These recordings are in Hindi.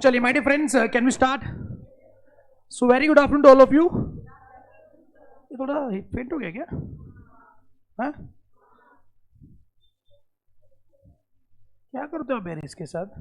चलिए my dear friends, can we start? So very good afternoon to all of you. ये थोड़ा फेंट हो गया क्या? हाँ, क्या करते हो बेर इसके साथ?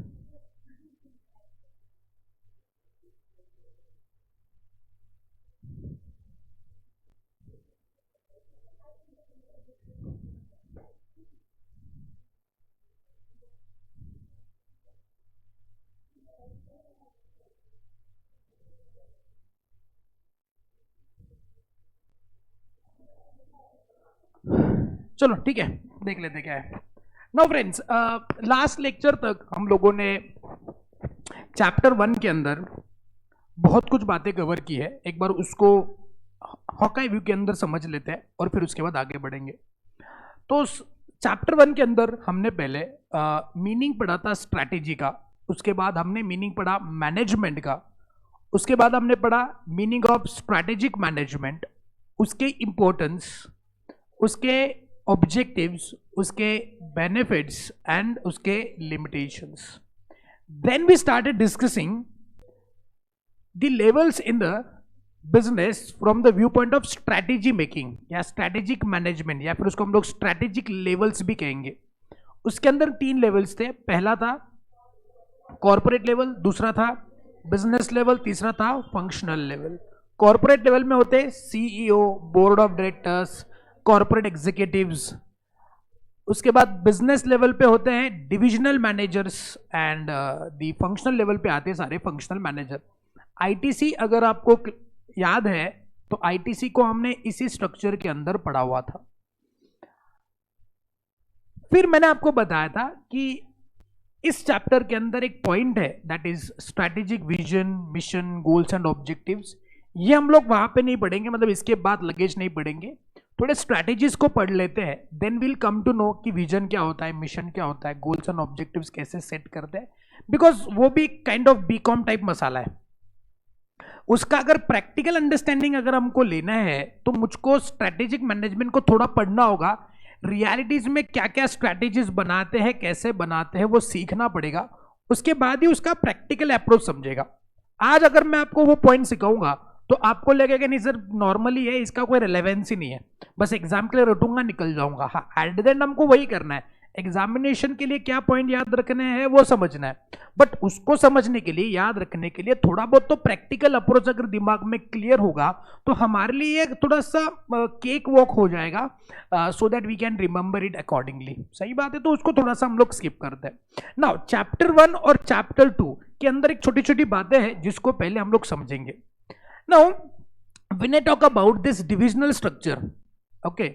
चलो ठीक है, देख लेते क्या है। नाउ फ्रेंड्स, लास्ट लेक्चर तक हम लोगों ने चैप्टर 1 के अंदर बहुत कुछ बातें कवर की है। एक बार उसको हॉकाई व्यू के अंदर समझ लेते हैं और फिर उसके बाद आगे बढ़ेंगे। तो चैप्टर 1 के अंदर हमने पहले मीनिंग पढ़ा था स्ट्रैटेजी का, उसके बाद हमने मीनिंग पढ़ा मैनेजमेंट का, उसके बाद हमने पढ़ा मीनिंग ऑफ स्ट्रैटेजिक मैनेजमेंट, उसके इंपॉर्टेंस, उसके ऑब्जेक्टिव्स, उसके बेनिफिट्स एंड उसके limitations. Then we started discussing the levels in the business from the view point of strategy making या स्ट्रैटेजिक मैनेजमेंट, या फिर उसको हम लोग स्ट्रैटेजिक लेवल्स भी कहेंगे। उसके अंदर 3 लेवल्स थे। पहला था कॉर्पोरेट लेवल, दूसरा था बिजनेस लेवल, तीसरा था फंक्शनल लेवल। कॉर्पोरेट लेवल में होते CEO, board of directors, corporate executives. उसके बाद बिजनेस लेवल पे होते हैं divisional managers and the functional level पे आते हैं सारे फंक्शनल मैनेजर। आईटीसी अगर आपको याद है तो आईटीसी को हमने इसी स्ट्रक्चर के अंदर पढ़ा हुआ था। फिर मैंने आपको बताया था कि इस चैप्टर के अंदर एक पॉइंट है that is strategic vision, mission, goals and objectives. ये हम लोग वहां पे नहीं पढ़ेंगे, मतलब इसके बाद लगेज नहीं पढ़ेंगे, थोड़े स्ट्रैटेजीज को पढ़ लेते हैं। Then will come to know कि विजन क्या होता है, मिशन क्या होता है, गोल्स एंड ऑब्जेक्टिव्स कैसे सेट करते हैं, बिकॉज वो भी काइंड ऑफ बीकॉम टाइप मसाला है। उसका अगर प्रैक्टिकल अंडरस्टैंडिंग अगर हमको लेना है तो मुझको स्ट्रैटेजिक मैनेजमेंट को थोड़ा पढ़ना होगा। रियलिटीज में क्या क्या स्ट्रैटेजीज बनाते हैं, कैसे बनाते हैं, वो सीखना पड़ेगा। उसके बाद ही उसका प्रैक्टिकल अप्रोच समझेगा। आज अगर मैं आपको वो पॉइंट सिखाऊंगा तो आपको लगेगा नहीं सर नॉर्मली है, इसका कोई रिलेवेंस ही नहीं है, बस एग्जाम के लिए रटूंगा निकल जाऊंगा। हाँ, एट द एंड हमको वही करना है, एग्जामिनेशन के लिए क्या पॉइंट याद रखने हैं वो समझना है। बट उसको समझने के लिए, याद रखने के लिए थोड़ा बहुत तो प्रैक्टिकल अप्रोच अगर दिमाग में क्लियर होगा तो हमारे लिए थोड़ा सा केक वॉक हो जाएगा, so that we can remember it accordingly. सही बात है, तो उसको थोड़ा सा हम लोग स्किप करते हैं। नाउ चैप्टर 1 और चैप्टर 2 के अंदर एक छोटी छोटी बातें हैं जिसको पहले हम लोग समझेंगे। Now, when I talk about this divisional structure, okay,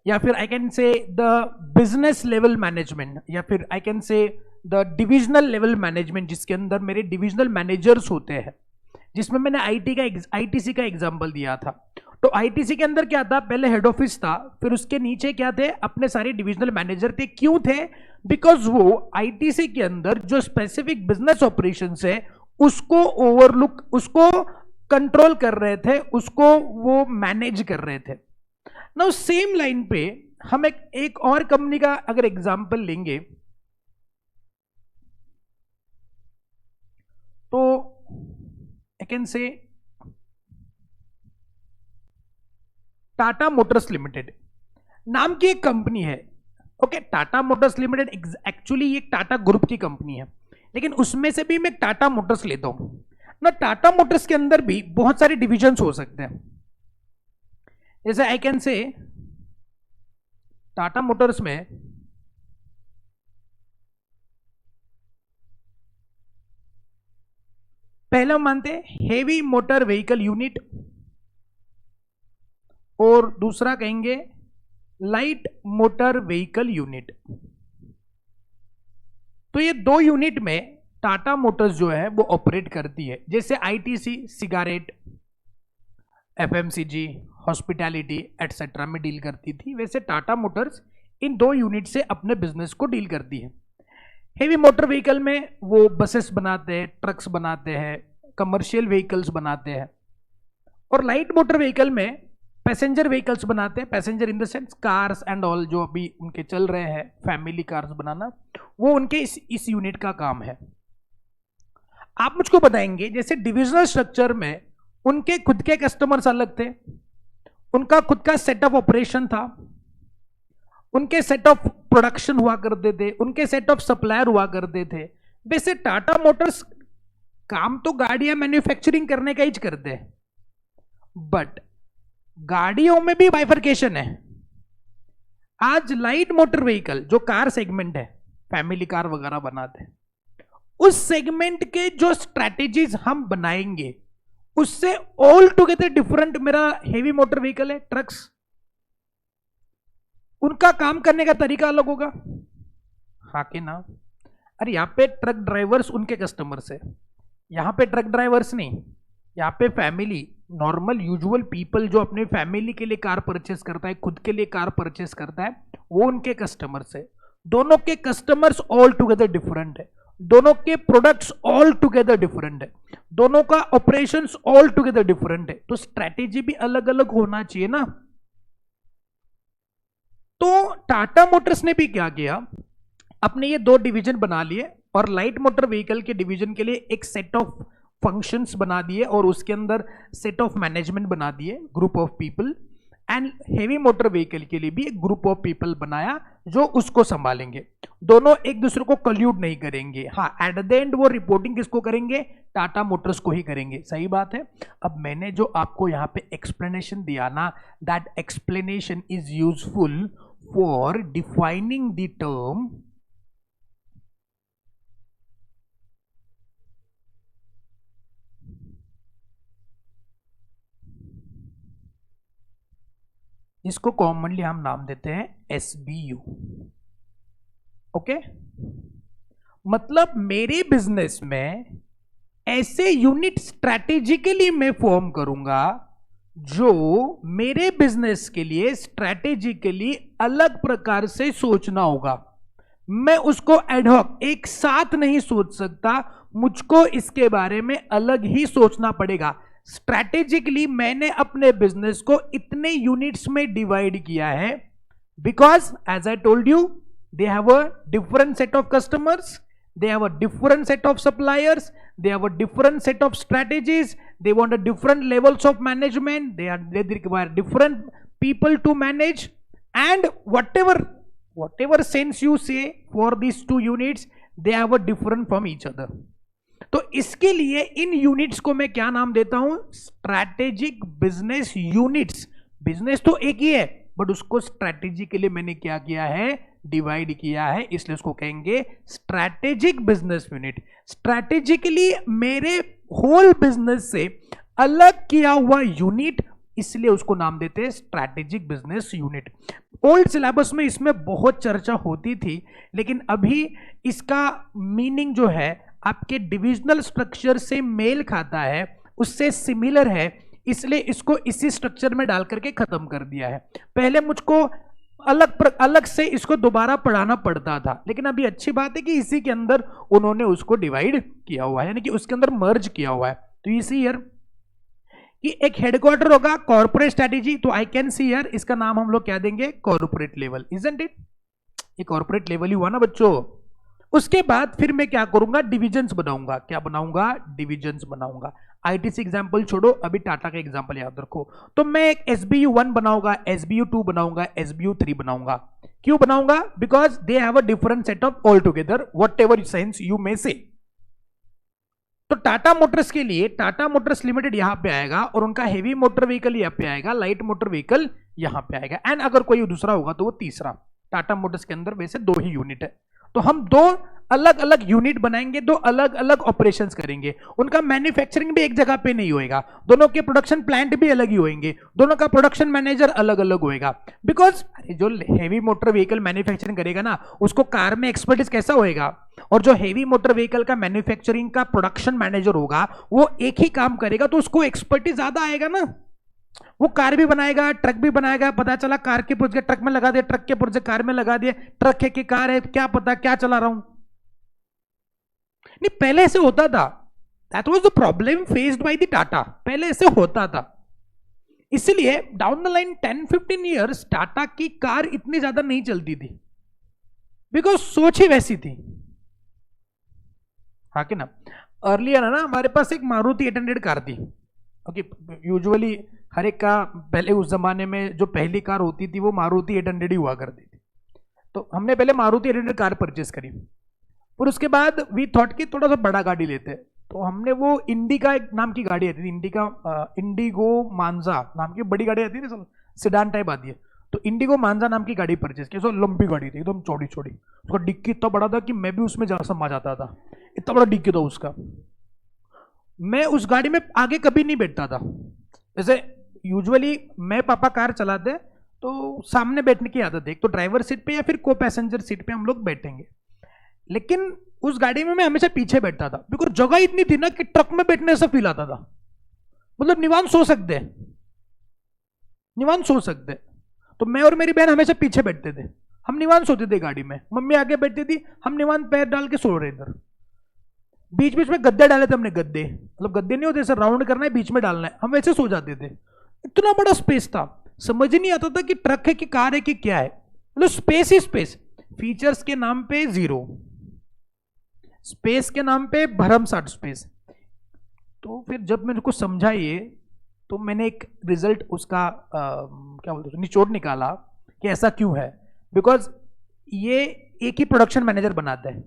या फिर I can say the business level management, या फिर I can say the divisional level management, जिसके अंदर मेरे divisional managers होते हैं, जिसमें मैंने आईटीसी का एग्जांपल दिया था। तो आईटीसी के अंदर क्या था, पहले हेड ऑफिस था, फिर उसके नीचे क्या थे, अपने सारे डिविजनल मैनेजर थे। क्यों थे? बिकॉज वो आईटीसी के अंदर जो स्पेसिफिक बिजनेस ऑपरेशंस है उसको कंट्रोल कर रहे थे, उसको वो मैनेज कर रहे थे। नाउ सेम लाइन पे हम एक और कंपनी का अगर एग्जांपल लेंगे तो I can say Tata Motors limited नाम की एक कंपनी है। Okay, Tata Motors limited actually एक टाटा ग्रुप की कंपनी है, लेकिन उसमें से भी मैं टाटा मोटर्स लेता हूं ना। टाटा मोटर्स के अंदर भी बहुत सारे डिविजन्स हो सकते हैं। जैसे I can say Tata Motors में पहला मानते हैं हेवी मोटर व्हीकल यूनिट और दूसरा कहेंगे लाइट मोटर व्हीकल यूनिट। तो ये दो यूनिट में टाटा मोटर्स जो है वो ऑपरेट करती है। जैसे ITC cigarette, FMCG, hospitality etcetera में डील करती थी, वैसे टाटा मोटर्स इन दो यूनिट से अपने बिजनेस को डील करती है। हेवी मोटर व्हीकल में वो बसेस बनाते हैं, ट्रक्स बनाते हैं, कमर्शियल व्हीकल्स बनाते हैं, और लाइट मोटर व्हीकल में पैसेंजर व्हीकल्स बनाते हैं। Passenger in the sense cars and all, जो अभी उनके चल रहे हैं फैमिली कार्स बनाना, वो उनके इस यूनिट का काम है। आप मुझको बताएंगे जैसे डिविजनल स्ट्रक्चर में उनके खुद के कस्टमर्स अलग थे, उनका खुद का सेट ऑफ ऑपरेशन था, उनके सेट ऑफ प्रोडक्शन हुआ करते थे, उनके सेट ऑफ सप्लायर हुआ करते थे। वैसे टाटा मोटर्स काम तो गाड़ियां मैन्युफैक्चरिंग करने का ही करते हैं, बट गाड़ियों में भी बाइफर्केशन है। आज लाइट मोटर व्हीकल जो कार सेगमेंट है, फैमिली कार वगैरह बनाते हैं, उस सेगमेंट के जो स्ट्रैटेजीज हम बनाएंगे उससे ऑल टुगेदर डिफरेंट मेरा हेवी मोटर व्हीकल है, ट्रक्स, उनका काम करने का तरीका अलग होगा। हाँ कि ना? अरे यहां पे ट्रक ड्राइवर्स उनके कस्टमर्स है, यहां पे ट्रक ड्राइवर्स नहीं, यहाँ पे फैमिली नॉर्मल यूजुअल पीपल जो अपने फैमिली के लिए कार परचेस करता है, खुद के लिए कार परचेस करता है, वो उनके कस्टमर्स है। दोनों के कस्टमर्स ऑल टुगेदर डिफरेंट है, दोनों के प्रोडक्ट्स ऑल टुगेदर डिफरेंट है, दोनों का ऑपरेशंस ऑल टुगेदर डिफरेंट है। तो स्ट्रैटेजी भी अलग अलग होना चाहिए ना। तो टाटा मोटर्स ने भी क्या किया, अपने ये दो डिवीजन बना लिए और लाइट मोटर व्हीकल के डिवीजन के लिए एक सेट ऑफ फंक्शंस बना दिए और उसके अंदर सेट ऑफ मैनेजमेंट बना दिए, group of people, and heavy motor vehicle के लिए भी एक ग्रुप ऑफ पीपल बनाया जो उसको संभालेंगे। दोनों एक दूसरे को कल्यूड नहीं करेंगे। हाँ, एट द एंड वो रिपोर्टिंग किसको करेंगे? टाटा मोटर्स को ही करेंगे। सही बात है। अब मैंने जो आपको यहाँ पे एक्सप्लेनेशन दिया ना, that explanation is useful for defining the term इसको कॉमनली हम नाम देते हैं SBU। ओके, मतलब मेरे बिजनेस में ऐसे यूनिट स्ट्रैटेजिकली मैं फॉर्म करूंगा जो मेरे बिजनेस के लिए स्ट्रैटेजिकली अलग प्रकार से सोचना होगा। मैं उसको एडहॉक एक साथ नहीं सोच सकता, मुझको इसके बारे में अलग ही सोचना पड़ेगा। स्ट्रैटेजिकली मैंने अपने बिजनेस को इतने यूनिट्स में डिवाइड किया है because as I told you they have a different set of customers, they have a different set of suppliers, they have a different set of strategies, they want a different levels of management, they require different people to manage, and whatever sense you say for these two units, they have a different from each other. तो इसके लिए इन यूनिट्स को मैं क्या नाम देता हूं? Strategic business units. बिजनेस तो एक ही है बट उसको स्ट्रैटेजी के लिए मैंने क्या किया है? डिवाइड किया है, इसलिए उसको कहेंगे स्ट्रैटेजिक बिजनेस यूनिट। स्ट्रैटेजिकली मेरे होल बिजनेस से अलग किया हुआ यूनिट, इसलिए उसको नाम देते हैं strategic business unit. Old syllabus में इसमें बहुत चर्चा होती थी, लेकिन अभी इसका मीनिंग जो है आपके डिविजनल स्ट्रक्चर से मेल खाता है। उससे सिमिलर है, इसलिए इसको इसी स्ट्रक्चर में डाल करके खत्म कर दिया है। पहले मुझको अलग से इसको दोबारा पढ़ाना पड़ता था, लेकिन अभी अच्छी बात है कि इसी के अंदर उन्होंने उसको डिवाइड किया हुआ है, यानी कि उसके अंदर मर्ज किया हुआ है। तो यू सी हियर कि एक हेडक्वार्टर होगा कॉर्पोरेट स्ट्रेटेजी, तो आई कैन सी हियर इसका नाम हम लोग क्या देंगे, कॉर्पोरेट लेवल, इजंट इट? ये कॉर्पोरेट लेवल ही हुआ ना बच्चों। उसके बाद फिर मैं क्या करूंगा, डिविजन्स बनाऊंगा। क्या बनाऊंगा? डिविजन्स बनाऊंगा। आईटीसी एग्जांपल छोड़ो, अभी टाटा का एग्जांपल याद रखो। तो मैं एक एसबीयू 1 बनाऊंगा, एसबीयू 2 बनाऊंगा, एसबीयू 3 बनाऊंगा। क्यों बनाऊंगा? Because they have a different setup all together, what ever sense you may से। तो टाटा मोटर्स के लिए टाटा मोटर्स लिमिटेड यहां पे आएगा, और उनका हेवी मोटर व्हीकल यहां पे आएगा, लाइट मोटर व्हीकल यहां पे आएगा, एंड अगर कोई दूसरा होगा तो वो तीसरा। टाटा मोटर्स के अंदर वैसे 2 ही यूनिट है, तो हम 2 अलग अलग यूनिट बनाएंगे, 2 अलग अलग ऑपरेशंस करेंगे। उनका मैन्युफैक्चरिंग भी एक जगह पे नहीं होएगा, दोनों के प्रोडक्शन प्लांट भी अलग ही होंगे, दोनों का प्रोडक्शन मैनेजर अलग अलग होएगा। बिकॉज जो हेवी मोटर व्हीकल मैन्युफैक्चरिंग करेगा ना, उसको कार में एक्सपर्टीज कैसा होएगा, और जो हेवी मोटर व्हीकल का मैन्युफैक्चरिंग का प्रोडक्शन मैनेजर होगा वो एक ही काम करेगा, तो उसको एक्सपर्टीज ज्यादा आएगा ना। वो कार भी बनाएगा, ट्रक भी बनाएगा, पता चला कार के पुर्जे ट्रक में लगा दिया, ट्रक के पुर्जे कार में लगा दिए, ट्रक है कि कार है क्या पता, क्या चला रहा हूं। नहीं, पहले ऐसे होता था। That was the problem faced by the Tata, पहले ऐसे होता था। इसलिए down the line 10-15 years Tata की कार इतनी ज्यादा नहीं चलती थी, बिकॉज सोच ही वैसी थी। हाँ कि ना? अर्लियर है ना, हमारे पास एक मारुति 800 कार थी। ओके, यूजुअली हर एक का पहले उस जमाने में जो पहली कार होती थी वो मारुति 800 ही हुआ करती थी। तो हमने पहले मारुति 800 कार परचेस करी, और उसके बाद वी थॉट कि थोड़ा सा बड़ा गाड़ी लेते हैं, तो हमने वो इंडिका एक नाम की गाड़ी आती थी, इंडिगो मांजा नाम की बड़ी गाड़ी आती थी, सिडान टाइप आती है, तो इंडिगो मांजा नाम की गाड़ी परचेस की। सो लंबी गाड़ी थी, एकदम चौड़ी चौड़ी, उसका डिक्की इतना बड़ा था कि मैं भी उसमें जरा समा जाता था, इतना बड़ा डिक्की था उसका। मैं उस गाड़ी में आगे कभी नहीं बैठता था। जैसे यूजुअली मैं पापा कार चलाते तो सामने बैठने की आदत है, एक तो ड्राइवर सीट पे या फिर को पैसेंजर सीट पे हम लोग बैठेंगे, लेकिन उस गाड़ी में मैं हमेशा पीछे बैठता था, बिकॉज जगह इतनी थी ना कि ट्रक में बैठने से फील आता था, मतलब निवान सो सकते, निवान सो सकते। तो मैं और मेरी बहन हमेशा पीछे बैठते थे, हम निवान सोते थे गाड़ी में, मम्मी आगे बैठती थी, हम निवान पैर डाल के सो रहे इधर। बीच बीच में गद्दे डाले थे हमने, गद्दे मतलब गद्दे नहीं होते सर, राउंड करना है बीच में डालना है, हम वैसे सो जाते थे। इतना बड़ा स्पेस था, समझ ही नहीं आता था कि ट्रक है कि कार है कि क्या है, मतलब स्पेस ही स्पेस। फीचर्स के नाम पे जीरो, स्पेस के नाम पे भरमसाठ स्पेस। तो फिर जब मैंने को समझा ये, तो मैंने एक रिजल्ट उसका क्या बोलते हैं निचोड़ निकाला कि ऐसा क्यों है। बिकॉज ये एक ही प्रोडक्शन मैनेजर बनाता है,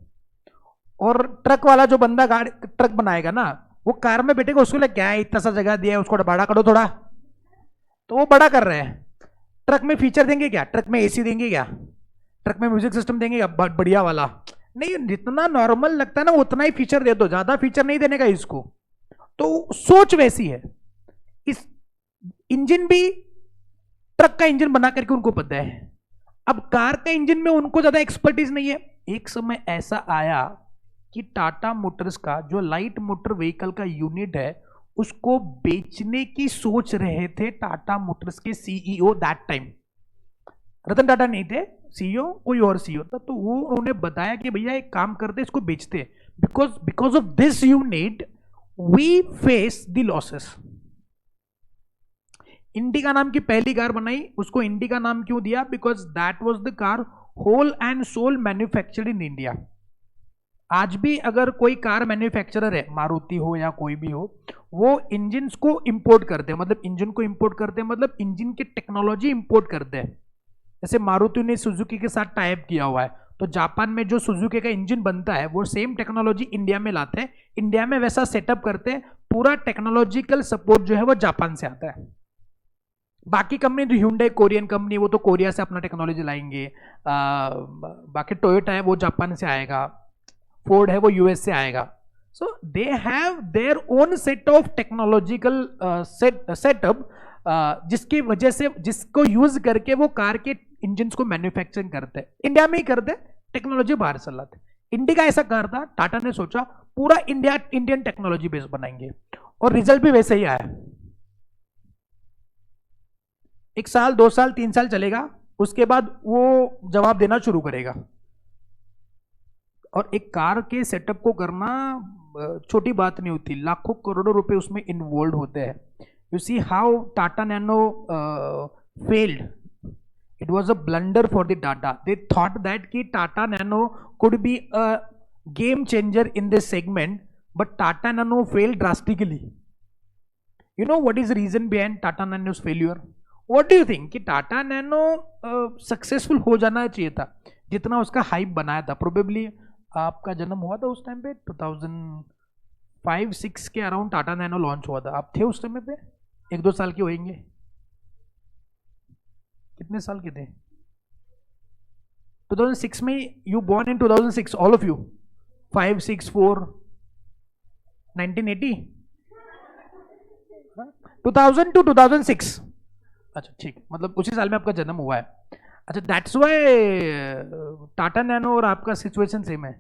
और ट्रक वाला जो बंदा गाड़ी ट्रक बनाएगा ना, वो कार में बैठेगा, उसको लिए क्या है इतना सा जगह दिया है, उसको बड़ा करो थोड़ा, तो वो बड़ा कर रहे हैं। ट्रक में फीचर देंगे क्या, ट्रक में एसी देंगे क्या, ट्रक में म्यूजिक सिस्टम देंगे क्या बढ़िया वाला, नहीं, जितना नॉर्मल लगता है ना उतना ही फीचर दे दो, ज्यादा फीचर नहीं देने का इसको। तो सोच वैसी है। इस इंजन भी ट्रक का इंजन बना करके उनको पता है, अब कार का इंजन में उनको ज्यादा एक्सपर्टीज नहीं है। एक समय ऐसा आया कि टाटा मोटर्स का जो लाइट मोटर व्हीकल का यूनिट है उसको बेचने की सोच रहे थे टाटा मोटर्स के CEO that time. Ratan Tata नहीं थे सीईओ, कोई और सीईओ था। तो वो उन्होंने बताया कि भैया एक काम करते इसको बेचते, because of this unit we face the losses. Indica नाम की पहली कार बनाई, उसको इंडिका नाम क्यों दिया, because that was the car whole and sole manufactured in India. आज भी अगर कोई कार मैन्युफैक्चरर है, मारुति हो या कोई भी हो, वो इंजन को इंपोर्ट करते हैं, मतलब इंजन को इंपोर्ट करते हैं, मतलब इंजन की टेक्नोलॉजी इंपोर्ट करते हैं। जैसे मारुति ने सुजुकी के साथ टाइप किया हुआ है, तो जापान में जो सुजुकी का इंजन बनता है वो सेम टेक्नोलॉजी इंडिया में लाते हैं, इंडिया में वैसा सेटअप करते हैं, पूरा टेक्नोलॉजिकल सपोर्ट जो है वो जापान से आता है। बाकी कंपनी तो Hyundai कोरियन कंपनी, वो तो कोरिया से अपना टेक्नोलॉजी लाएंगे, बाकी टोयोटा है वो जापान से आएगा, फोर्ड है वो यूएस से आएगा। So they have their own set of technological setup, जिसकी वजह से जिसको यूज करके वो कार के इंजन को मैन्युफैक्चरिंग करते हैं, इंडिया में ही करते, टेक्नोलॉजी बाहर चलाते। इंडिका ऐसा कर था, टाटा ने सोचा पूरा इंडियन टेक्नोलॉजी बेस बनाएंगे, और रिजल्ट भी वैसे ही आया। 1 साल 2 साल 3 साल चलेगा, उसके बाद वो जवाब देना शुरू करेगा। और एक कार के सेटअप को करना छोटी बात नहीं होती, लाखों करोड़ों रुपए उसमें इन्वॉल्व होते हैं। You see how Tata Nano failed. It was a blunder for the Tata. They thought that कि Tata Nano could be a game changer in this segment, but Tata Nano failed drastically. You know what is reason behind Tata Nano's failure? What do you think कि टाटा नैनो सक्सेसफुल हो जाना चाहिए था जितना उसका हाइप बनाया था? प्रोबेबली आपका जन्म हुआ था उस टाइम पे 2005-6 के अराउंड टाटा नैनो लॉन्च हुआ था। आप थे उस समय पे? 1-2 साल के होंगे। कितने साल के थे? 2006 में। You born in 2006 all of you? 5, 6, 4 1980 2000 to 2006। अच्छा ठीक, मतलब उसी साल में आपका जन्म हुआ है। अच्छा, दैट्स वाई टाटा नैनो और आपका सिचुएशन सेम है।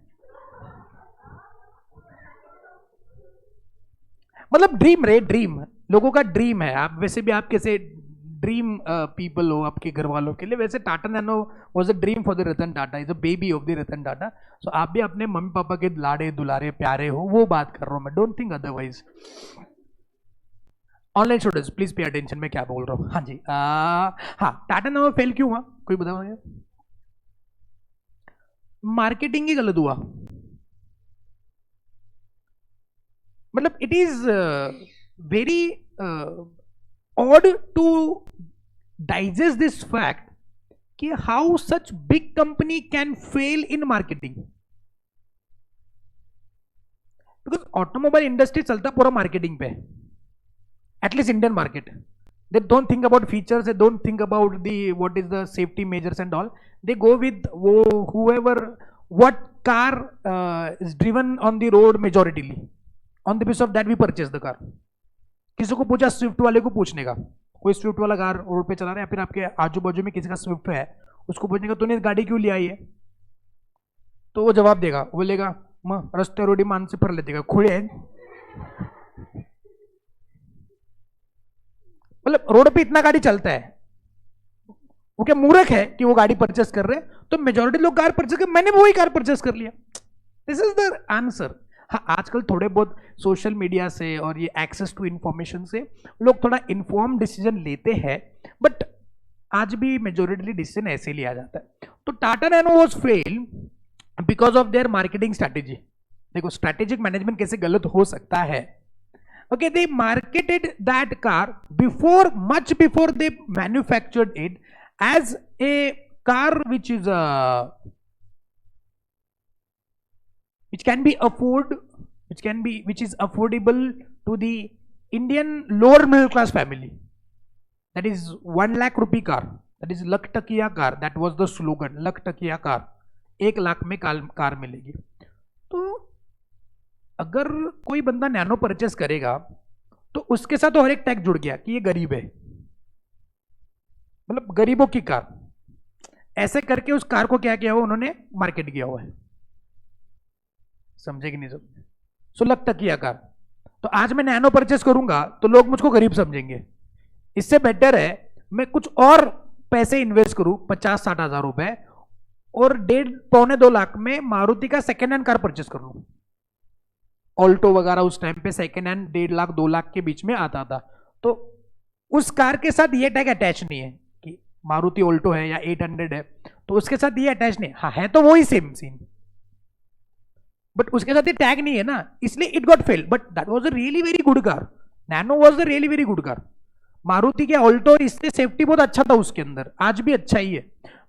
मतलब ड्रीम रे, ड्रीम लोगों का ड्रीम है। आप वैसे भी आप कैसे ड्रीम पीपल हो आपके घर वालों के लिए, वैसे Tata Nano was a dream for the Ratan Tata, is a baby of the Ratan Tata. So आप भी अपने मम्मी पापा के लाड़े दुलारे प्यारे हो, वो बात कर रहा हूं मैं, don't think otherwise. Online students please pay attention, मैं क्या बोल रहा हूँ। हाँ जी, हाँ, टाटा नैनो फेल क्यों हुआ कोई बताओ? मार्केटिंग ही गलत हुआ। मतलब it is very odd to digest this fact कि how such big company can fail in marketing, because automobile industry चलता पूरा marketing पे, at least Indian market. They don't think about features, they don't think about the what is the safety measures and all. They go with whoever, what car is driven on the road majoritarily. On the basis of that we purchase the car. किसी को पूछा स्विफ्ट वाले को पूछने का, कोई स्विफ्ट वाला कार रोड पे चला रहा है, या फिर आपके आजू बाजू में किसी का स्विफ्ट है, उसको पूछने का तूने गाड़ी क्यों लिया है, तो वो जवाब देगा, बोलेगा मग रस्ते रोडी माणसे फरले देगा खुळे हैं। मतलब रोड पे इतना गाड़ी चलता है, वो क्या मूर्ख है कि वो गाड़ी परचेस कर रहे हैं? तो मेजोरिटी लोग कार परचेस कर, मैंने भी वही कार परचेस कर लिया। This is the answer. हाँ, आजकल थोड़े बहुत सोशल मीडिया से और ये एक्सेस टू इंफॉर्मेशन से लोग थोड़ा इन्फॉर्म डिसीजन लेते हैं, बट आज भी मेजोरिटी डिसीजन ऐसे लिया जाता है। तो Tata Nano was fail because of their marketing strategy. देखो स्ट्रैटेजिक मैनेजमेंट कैसे गलत हो सकता है। Okay, they marketed that car before, much before they manufactured it as a car which is affordable to the Indian lower middle class family. That is 1 lakh rupee car. That is लख टकिया car. That was the slogan. लख टकिया कार, 1 लाख में कार मिलेगी। तो अगर कोई बंदा नैनो परचेस करेगा तो उसके साथ तो हर एक टैग जुड़ गया कि ये गरीब है, मतलब गरीबों की कार। ऐसे करके उस कार को क्या किया हुआ उन्होंने, मार्केट किया हुआ है। समझे कि नहीं समझे? सो लख टकिया कार। तो आज मैं नैनो परचेस करूंगा तो लोग मुझको गरीब समझेंगे। इससे बेटर है मैं कुछ और पैसे इन्वेस्ट करूं, 50-60 हजार रुपए, और 1.5-2 लाख में मारुति का सेकेंड हैंड कार परचेस कर लूं। ऑल्टो वगैरह उस टाइम पे सेकेंड हैंड 1.5 लाख 2 लाख के बीच में आता था। तो उस कार के साथ ये टैग अटैच नहीं है कि मारुति ऑल्टो है या 800 है, तो उसके साथ ये अटैच नहीं। हाँ है तो वही सेम सीन, बट उसके साथ ये टैग नहीं है ना, इसलिए it got fail. But that was a really very good car. Nano was a really very good car. Maruti के ऑल्टो, इससे सेफ्टी बहुत अच्छा था उसके अंदर, आज भी अच्छा ही है।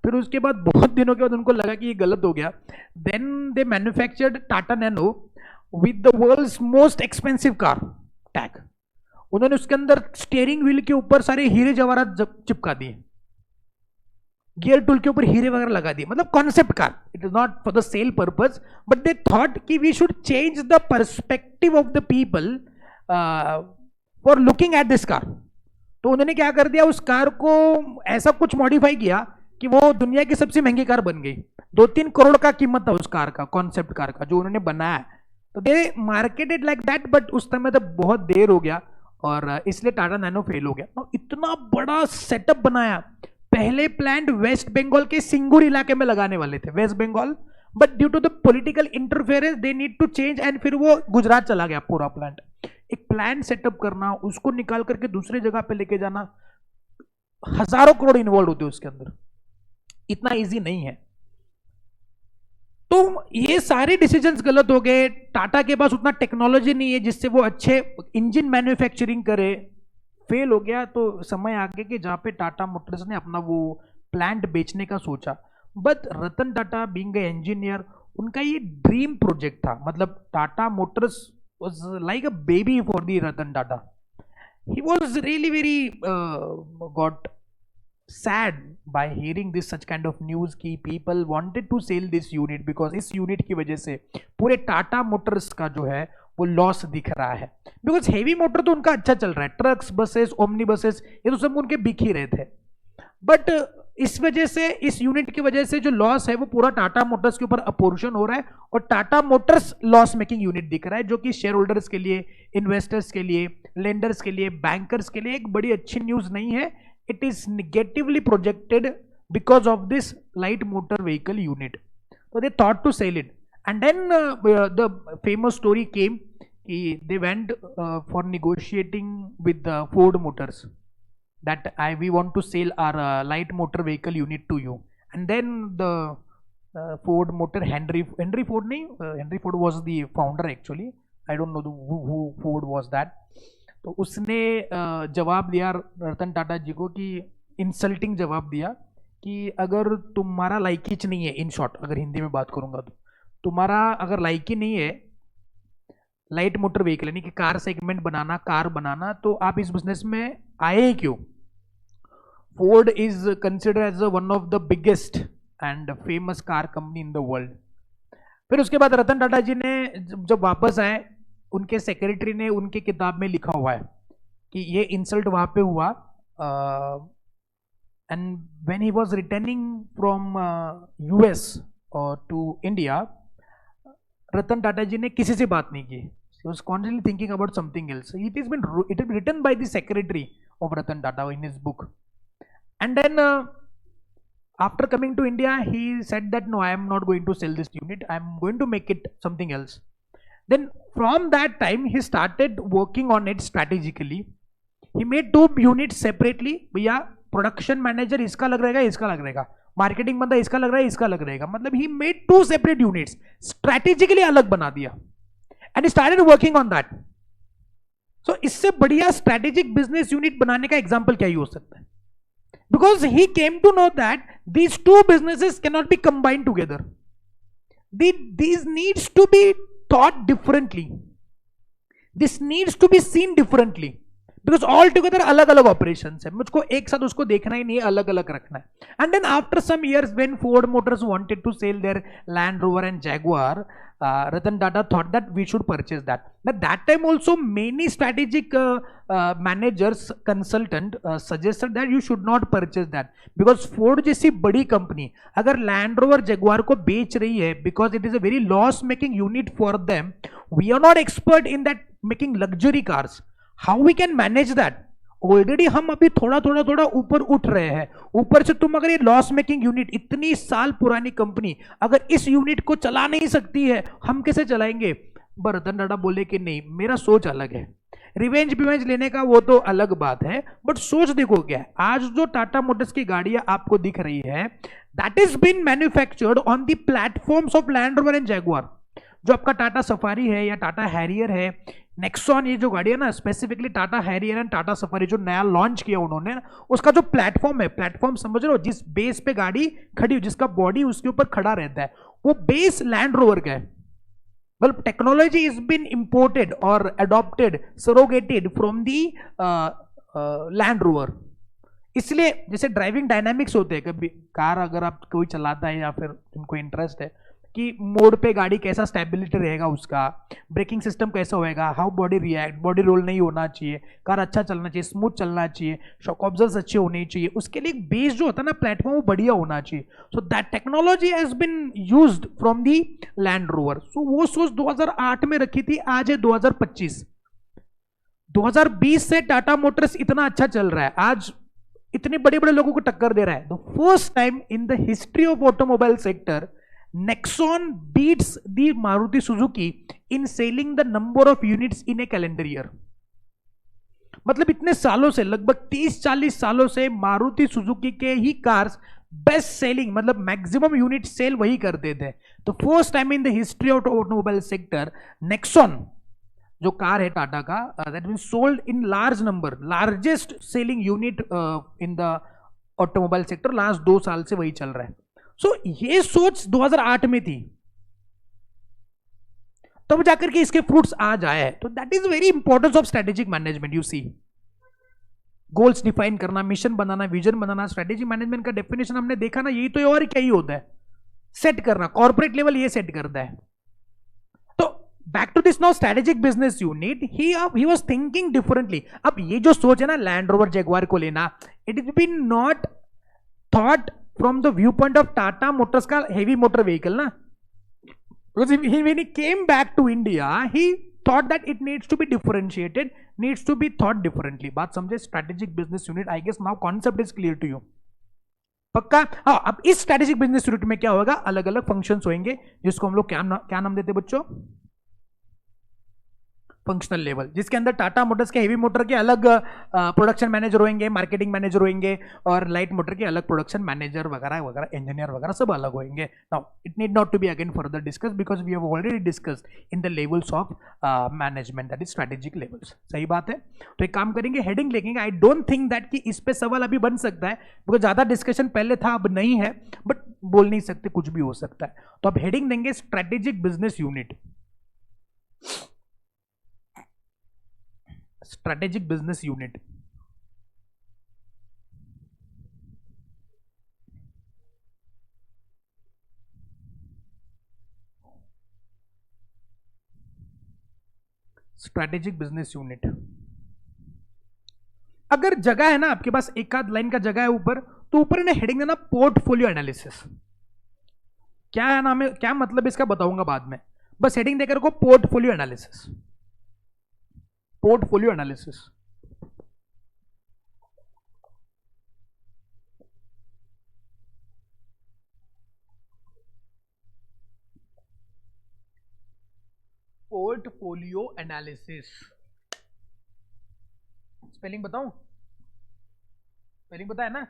फिर उसके बाद बहुत दिनों के बाद उनको लगा कि ये गलत हो गया। Then they manufactured Tata Nano with the world's most expensive car tag. उन्होंने उसके अंदर स्टीयरिंग व्हील के ऊपर सारे हीरे जवाहरात चिपका दिए, गियर टूल के ऊपर हीरे वगैरह लगा दिए। मतलब concept car, it is not for the sale purpose, but they thought कि we should change the perspective of the people for looking at this car. तो उन्होंने क्या कर दिया, उस कार को ऐसा कुछ मॉडिफाई किया कि वो दुनिया की सबसे महंगी कार बन गई। 2-3 करोड़ का कीमत था उस कार का, कॉन्सेप्ट कार का जो उन्होंने बनाया। तो दे मार्केटेड लाइक दैट, बट उस समय तो बहुत देर हो गया और इसलिए टाटा नैनो फेल हो गया। तो इतना बड़ा सेटअप बनाया, पहले प्लांट वेस्ट बंगाल के सिंगूर इलाके में लगाने वाले थे, west Bengal, but due to the political interference they need to change and फिर वो गुजरात चला गया पूरा प्लांट। एक प्लांट सेटअप करना, उसको निकाल करके दूसरी जगह पे लेके जाना, हजारों करोड़ इन्वॉल्व होते हैं उसके अंदर, इतना इजी नहीं है। तो ये सारे डिसीजंस गलत हो गए। टाटा के पास उतना टेक्नोलॉजी नहीं है जिससे वो अच्छे इंजन मैन्युफैक्चरिंग करे, फेल हो गया। तो समय आ गया कि जहां पे टाटा मोटर्स ने अपना वो प्लांट बेचने का सोचा। But Ratan Tata being a engineer, उनका ये ड्रीम प्रोजेक्ट था। मतलब Tata Motors was like a baby for the Ratan Tata. He was really very got sad by hearing this such kind of news कि people wanted to sell this unit because इस यूनिट की वजह से पूरे टाटा मोटर्स का जो है वो लॉस दिख रहा है। बिकॉज हेवी मोटर तो उनका अच्छा चल रहा है, ट्रक्स, बसेस, ओमनी बसेस, ये तो सब उनके बिक ही रहे थे। बट इस वजह से, इस यूनिट की वजह से जो लॉस है वो पूरा टाटा मोटर्स के ऊपर अपोर्शन हो रहा है और Tata Motors loss making unit दिख रहा है, जो कि शेयर होल्डर्स के लिए, इन्वेस्टर्स के लिए, लेंडर्स के लिए, बैंकर्स के लिए एक बड़ी अच्छी न्यूज नहीं है। It is negatively projected because of this light motor vehicle unit. तो they thought to sell it and then the famous story came कि they went for negotiating with Ford Motors that we want to sell our light motor vehicle unit to you, and then the Ford motor Henry Ford was the founder actually. I don't know who Ford was that. तो उसने जवाब दिया रतन टाटा जी को कि इंसल्टिंग जवाब दिया कि अगर तुम्हारा लाइकीच नहीं है, इन शॉर्ट अगर हिंदी में बात करूंगा तो तुम्हारा अगर लाइकी नहीं है लाइट मोटर व्हीकल यानी कि कार सेगमेंट बनाना, कार बनाना, तो आप इस बिजनेस में आए क्यों? Ford is consider as one of the biggest and famous car company in the world. फिर उसके बाद रतन टाटा जी ने जब वापस आए, उनके सेक्रेटरी ने उनके किताब में लिखा हुआ है कि ये इंसल्ट वहां पे हुआ। And when he was returning from US to India, Ratan Tata ji ने किसी से बात नहीं की। He was constantly thinking about something else. It has been written by the secretary of Ratan Tata in his book. And then after coming to India, he said that no, I am not going to sell this unit. I am going to make it something else. Then from that time, he started working on it strategically. He made two units separately. भैया प्रोडक्शन मैनेजर इसका लग रहेगा, इसका लग रहेगा, मार्केटिंग बंदा इसका लग रहा है, इसका लग रहेगा। मतलब he made two separate units, strategically अलग बना दिया and he started working on that. So इससे बढ़िया स्ट्रैटेजिक बिजनेस यूनिट बनाने का एग्जांपल क्या ही हो सकता है? Because he came to know that these two businesses can not be combined together, these needs to be thought differently, this needs to be seen differently, because all together अलग अलग ऑपरेशन है, मुझको एक साथ उसको देखना ही नहीं है, अलग अलग रखना है। And then after some years when Ford Motors wanted to sell their Land Rover and Jaguar, Ratan Tata thought that we should purchase that. But that time also many strategic managers, consultant suggested that you should not purchase that because Ford जैसी बड़ी कंपनी अगर Land Rover Jaguar को बेच रही है because it is a very loss making unit for them, we are not expert in that making luxury cars. How we can manage that? Already हम अभी थोड़ा थोड़ा थोड़ा ऊपर उठ रहे हैं, ऊपर से तुम अगर ये लॉस मेकिंग यूनिट, इतनी साल पुरानी कंपनी अगर इस यूनिट को चला नहीं सकती है, हम कैसे चलाएंगे? रतन टाटा बोले कि नहीं, मेरा सोच अलग है। रिवेंज बिवेंज लेने का वो तो अलग बात है, बट सोच देखो क्या है। आज जो टाटा मोटर्स की गाड़ियां आपको दिख रही है, that is been manufactured on the platforms of Land Rover and Jaguar. जो आपका टाटा सफारी है या टाटा हैरियर है, नेक्सॉन, ये जो गाड़ी है ना, specifically Tata Harrier and Tata safari जो नया लॉन्च किया उन्होंने, उसका जो प्लेटफॉर्म है, प्लेटफॉर्म समझ रहे हो, जिस बेस पे गाड़ी खड़ी हो, जिसका बॉडी उसके ऊपर खड़ा रहता है, वो बेस लैंड रोवर का है। मतलब टेक्नोलॉजी इज बीन इंपोर्टेड और adopted, surrogated from the Land Rover. इसलिए जैसे ड्राइविंग डायनामिक्स होते हैं, कभी कार अगर आप कोई चलाता है या फिर उनको इंटरेस्ट है, कि मोड पे गाड़ी कैसा स्टेबिलिटी रहेगा, उसका ब्रेकिंग सिस्टम कैसा होएगा, how body react, body roll नहीं होना चाहिए, कार अच्छा चलना चाहिए, स्मूथ चलना चाहिए, शॉक ऑब्जर्व्स अच्छे होने चाहिए, उसके लिए बेस जो होता है ना प्लेटफॉर्म वो बढ़िया होना चाहिए. So that technology has been used from the Land Rover. So वो सोच 2008 में रखी थी, आज है 2025. 2020 से टाटा मोटर्स इतना अच्छा चल रहा है, आज इतने बड़े बड़े लोगों को टक्कर दे रहा है. The first time in the history of automobile sector Nexon beats the Maruti Suzuki in selling the number of units in a calendar year. मतलब इतने सालों से, लगभग 30-40 सालों से मारुति सुजुकी के ही कार्स बेस्ट सेलिंग, मतलब मैक्सिमम यूनिट सेल वही करते थे. तो first time in the history of automobile sector Nexon जो कार है टाटा का, that mean sold in large number, largest selling unit in the automobile sector. Last 2 साल से वही चल रहा है. सो ये सोच 2008 में थी, तब जाकर के इसके फ्रूट्स आज आए हैं. तो that is very importance of strategic management. You see, goals define करना, मिशन बनाना, विजन बनाना, स्ट्रेटेजिक मैनेजमेंट का डेफिनेशन हमने देखा ना, यही तो और क्या ही होता है, सेट करना. कॉर्पोरेट लेवल ये सेट करता है. तो back to this now strategic business unit, he was thinking differently. अब ये जो सोच है ना लैंड रोवर जगुआर को लेना, it is been not thought from the viewpoint of Tata Motors का heavy motor vehicle ना. Because when he came back to India, he thought that it needs to be differentiated, needs to be thought differently. बात समझे? Strategic business unit, I guess now concept is clear to you. पक्का? हाँ, अब इस strategic business unit में क्या होगा, अलग अलग functions होंगे, जिसको हम लोग क्या नाम देते बच्चों? फंक्शनल लेवल, जिसके अंदर टाटा मोटर्स के हेवी मोटर के अलग प्रोडक्शन मैनेजर होंगे, मार्केटिंग मैनेजर होंगे, और लाइट मोटर के अलग प्रोडक्शन मैनेजर वगैरह वगैरह, इंजीनियर वगैरह सब अलग होंगे. Now it need not to be again further discuss because we have already discussed in the levels of management, that is strategic levels. सही बात है. तो एक काम करेंगे, हेडिंग लिखेंगे. आई डोंट थिंक दैट कि इस पे सवाल अभी बन सकता है, बिकॉज ज्यादा डिस्कशन पहले था, अब नहीं है, बट बोल नहीं सकते, कुछ भी हो सकता है. तो अब हेडिंग देंगे strategic business unit. Strategic business unit. Strategic business unit. अगर जगह है ना आपके पास, एक आध लाइन का जगह है ऊपर, तो ऊपर ने हेडिंग देना पोर्टफोलियो एनालिसिस. क्या है नाम है, क्या मतलब इसका बताऊंगा बाद में, बस हेडिंग देकर को portfolio analysis. Portfolio analysis. Portfolio analysis. Spelling बताऊं? स्पेलिंग पता है ना?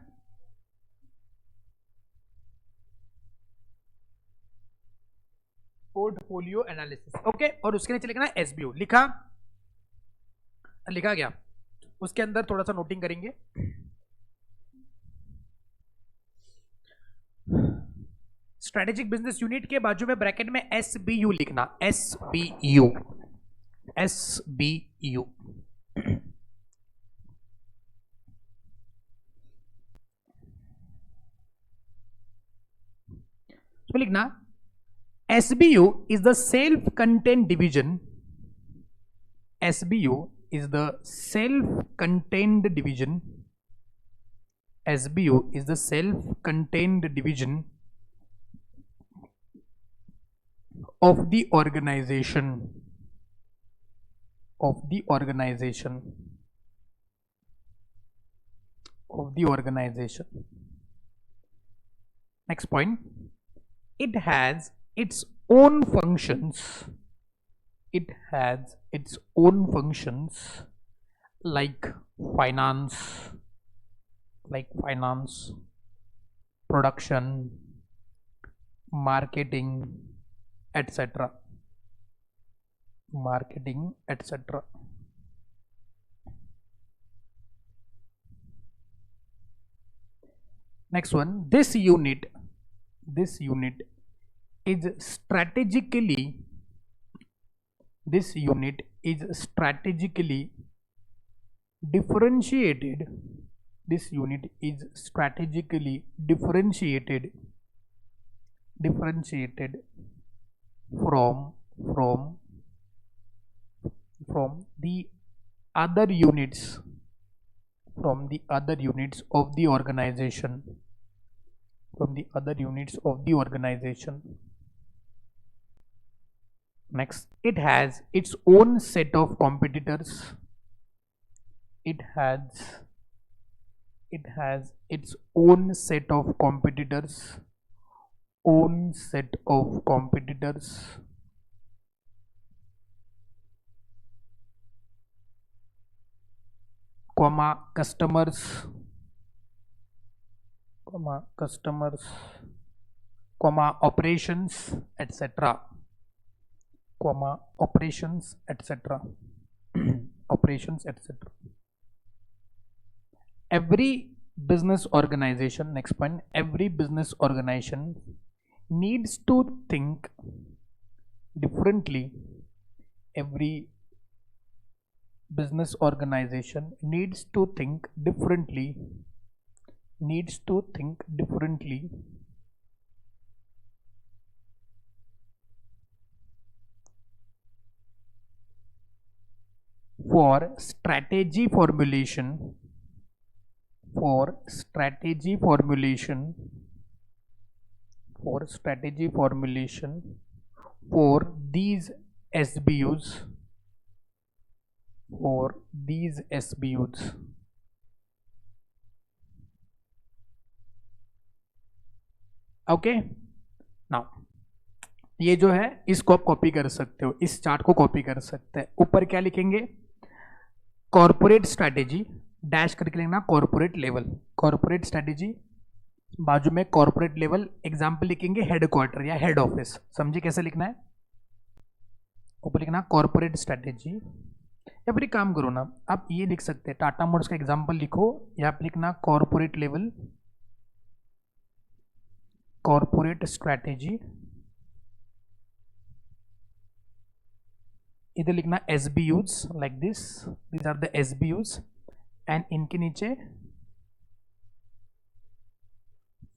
Portfolio analysis. ओके, और उसके नीचे लिखना एसबीओ. लिखा गया. उसके अंदर थोड़ा सा नोटिंग करेंगे. स्ट्रेटेजिक बिजनेस यूनिट के बाजू में ब्रैकेट में एसबीयू लिखना. SBU, SBU. तो लिखना SBU is the self content division. SBU is the self-contained division. SBU is the self-contained division of the organization. Of the organization. Of the organization. Next point. It has its own functions. It has its own functions like finance, production, marketing, etc. Marketing, etc. Next one, this unit is strategically differentiated. This unit is strategically differentiated from the other units, from the other units of the organization, from the other units of the organization. Next, it has its own set of competitors. It has its own set of competitors, own set of competitors, comma customers, comma operations, etc., comma operations, etc. operations, etc. Every business organization, next point, every business organization needs to think differently. Every business organization needs to think differently, for strategy formulation, for strategy formulation for these SBUs, okay. Now ये जो है इसको आप कॉपी कर सकते हो, इस चार्ट को कॉपी कर सकते हैं। ऊपर क्या लिखेंगे, कॉर्पोरेट स्ट्रैटेजी, डैश करके लिखना कॉर्पोरेट लेवल, कॉर्पोरेट स्ट्रैटेजी, बाजू में कॉर्पोरेट लेवल, एग्जाम्पल लिखेंगे हेडक्वार्टर या हेड ऑफिस, समझे कैसे लिखना है। ऊपर लिखना कॉर्पोरेट स्ट्रैटेजी, या फिर काम करो ना आप ये लिख सकते हैं, टाटा मोटर्स का एग्जाम्पल लिखो, यहाँ पे लिखना कॉर्पोरेट लेवल, कॉर्पोरेट स्ट्रैटेजी, इधर लिखना SBUs like this, these are the SBUs, and इनके नीचे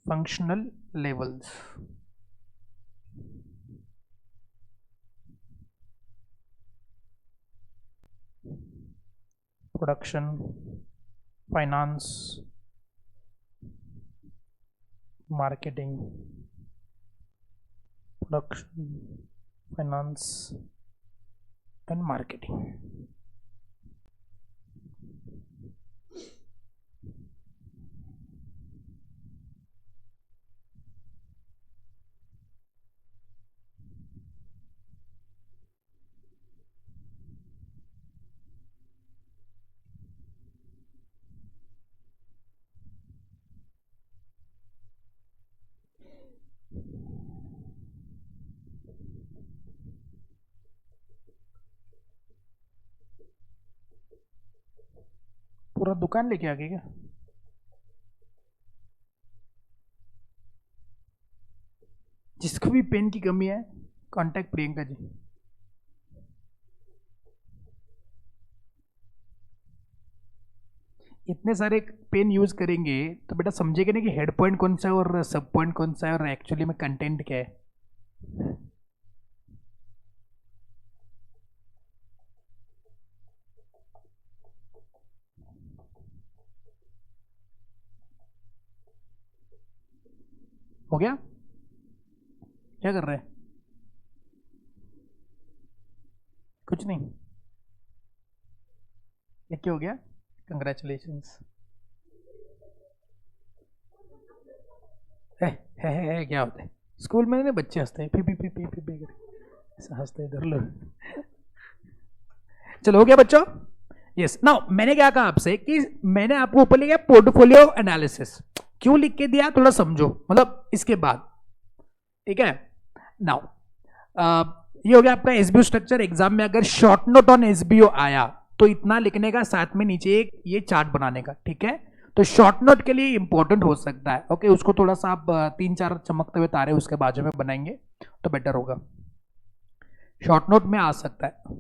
functional levels, production, finance, marketing, production, finance and marketing. पूरा दुकान लेके आ गए क्या? जिसको भी पेन की कमी है कांटेक्ट प्रियंका जी। इतने सारे पेन यूज करेंगे तो बेटा समझेगा ना कि हेड पॉइंट कौन सा है और सब पॉइंट कौन सा है और एक्चुअली में कंटेंट क्या है। हो गया? क्या कर रहे हैं? कुछ नहीं, ये क्या हो गया? कंग्रेचुलेशंस। है क्या होता है स्कूल में ना, बच्चे हंसते हैं P P P P P P ऐसा हंसते हैं इधर लोग। चलो हो गया बच्चों? यस। नाउ मैंने क्या कहा आपसे कि मैंने आपको ऊपर लिखा पोर्टफोलियो एनालिसिस, क्यों लिख के दिया थोड़ा समझो, मतलब इसके बाद, ठीक है। नाउ ये हो गया आपका एसबीओ स्ट्रक्चर। एग्जाम में अगर शॉर्ट नोट ऑन एसबीओ आया तो इतना लिखने का, साथ में नीचे एक ये चार्ट बनाने का, ठीक है। तो शॉर्ट नोट के लिए इंपॉर्टेंट हो सकता है, ओके। उसको थोड़ा सा आप 3-4 चमकते हुए तारे उसके बाजू में बनाएंगे तो बेटर होगा। शॉर्ट नोट में आ सकता है,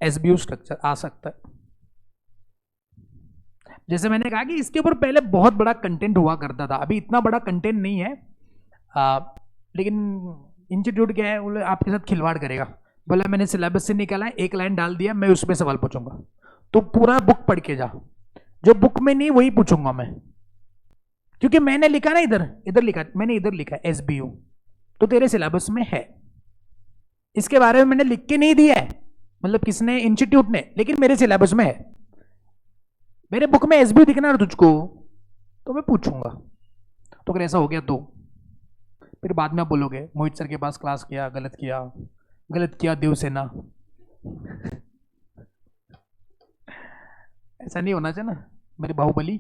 एसबीओ स्ट्रक्चर आ सकता है। जैसे मैंने कहा कि इसके ऊपर पहले बहुत बड़ा कंटेंट हुआ करता था, अभी इतना बड़ा कंटेंट नहीं है, लेकिन इंस्टीट्यूट क्या है, बोले आपके साथ खिलवाड़ करेगा। बोला मैंने सिलेबस से निकाला है, एक लाइन डाल दिया, मैं उस पर सवाल पूछूंगा, तो पूरा बुक पढ़ के जा, जो बुक में नहीं वही पूछूंगा मैं, क्योंकि मैंने लिखा ना इधर लिखा, मैंने इधर लिखा SBU, तो तेरे सिलेबस में है, इसके बारे में मैंने लिख के नहीं दिया है, मतलब किसने, इंस्टीट्यूट ने, लेकिन मेरे सिलेबस में है। मेरे बुक में SBU दिखना ना तुझको, तो मैं पूछूंगा। तो अगर ऐसा हो गया तो फिर बाद में आप बोलोगे मोहित सर के पास क्लास किया, गलत किया देवसेना। ऐसा नहीं होना चाहिए ना मेरे बाहुबली।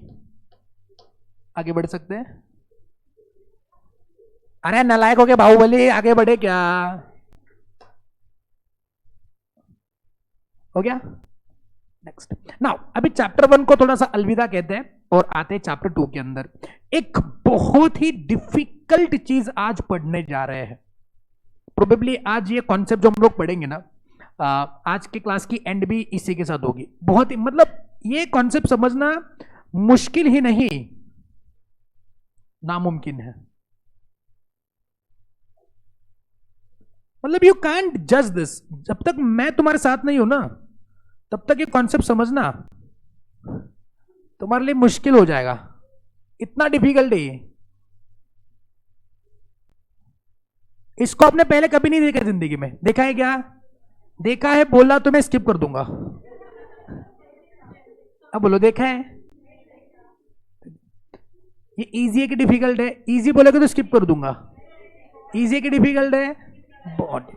आगे बढ़ सकते हैं? अरे नालायक हो गए बाहुबली, आगे बढ़े क्या? हो गया? नेक्स्ट नाउ, अभी चैप्टर 1 को थोड़ा सा अलविदा कहते हैं और आते हैं चैप्टर 2 के अंदर। एक बहुत ही डिफिकल्ट चीज आज पढ़ने जा रहे हैं। प्रोबेबली आज ये कॉन्सेप्ट जो हम लोग पढ़ेंगे ना, आज के क्लास की एंड भी इसी के साथ होगी। बहुत ही मतलब ये कॉन्सेप्ट समझना मुश्किल ही नहीं, नामुमकिन है। मतलब यू कांट जज दिस, जब तक मैं तुम्हारे साथ नहीं हूं ना, तब तक ये कॉन्सेप्ट समझना तुम्हारे लिए मुश्किल हो जाएगा। इतना डिफिकल्ट है ये। इसको आपने पहले कभी नहीं देखा जिंदगी में? देखा है क्या? देखा है बोला तो मैं स्किप कर दूंगा। अब बोलो देखा है? ये इजी है कि डिफिकल्ट है? इजी बोलोगे तो स्किप कर दूंगा। इजी है कि डिफिकल्ट है? बहुत।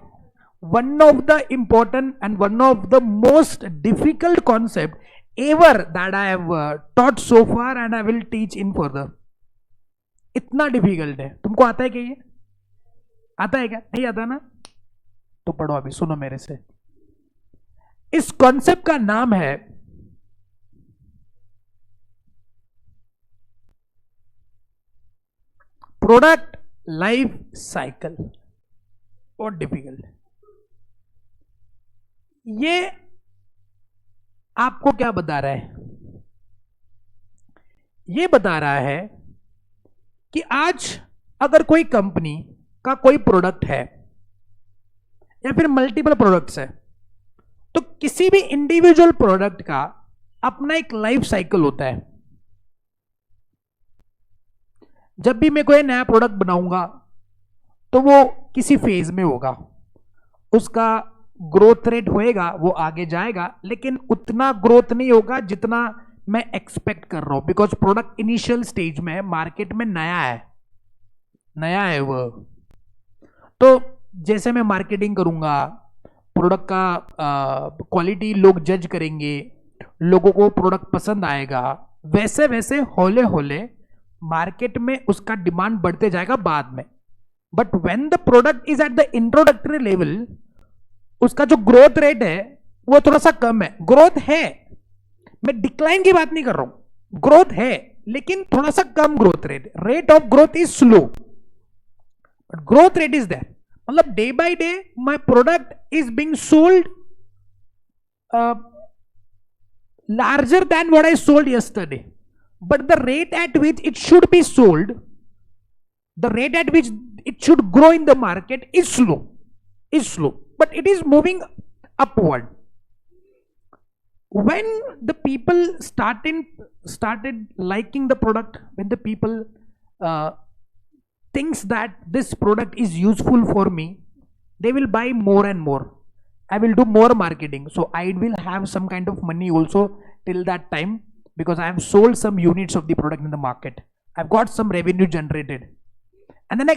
One of the important and one of the most difficult concept ever that I have taught so far and I will teach in further. इतना डिफिकल्ट है। तुमको आता है क्या ये? आता है क्या? नहीं आता ना? तो पढ़ो, अभी सुनो मेरे से। इस कॉन्सेप्ट का नाम है प्रोडक्ट लाइफ साइकिल। और डिफिकल्ट है ये। आपको क्या बता रहा है? ये बता रहा है कि आज अगर कोई कंपनी का कोई प्रोडक्ट है या फिर मल्टीपल प्रोडक्ट्स है, तो किसी भी इंडिविजुअल प्रोडक्ट का अपना एक लाइफ साइकिल होता है। जब भी मैं कोई नया प्रोडक्ट बनाऊंगा तो वो किसी फेज में होगा, उसका ग्रोथ रेट होएगा, वो आगे जाएगा, लेकिन उतना ग्रोथ नहीं होगा जितना मैं एक्सपेक्ट कर रहा हूं, बिकॉज प्रोडक्ट इनिशियल स्टेज में है, मार्केट में नया है वो। तो जैसे मैं मार्केटिंग करूंगा, प्रोडक्ट का क्वालिटी लोग जज करेंगे, लोगों को प्रोडक्ट पसंद आएगा, वैसे वैसे हौले हौले मार्केट में उसका डिमांड बढ़ते जाएगा बाद में। But when the product is at the introductory level, उसका जो ग्रोथ रेट है वो थोड़ा सा कम है। ग्रोथ है, मैं डिक्लाइन की बात नहीं कर रहा हूं, ग्रोथ है लेकिन थोड़ा सा कम growth rate of growth is slow, but growth rate is there. मतलब day by day my product is being sold larger than what I sold yesterday, but the rate at which it should be sold, the rate at which it should grow in the market is slow, but it is moving upward. When the people started liking the product, when the people thinks that this product is useful for me, they will buy more and more. I will do more marketing, so I will have some kind of money also till that time, because I have sold some units of the product in the market. I've got some revenue generated, and then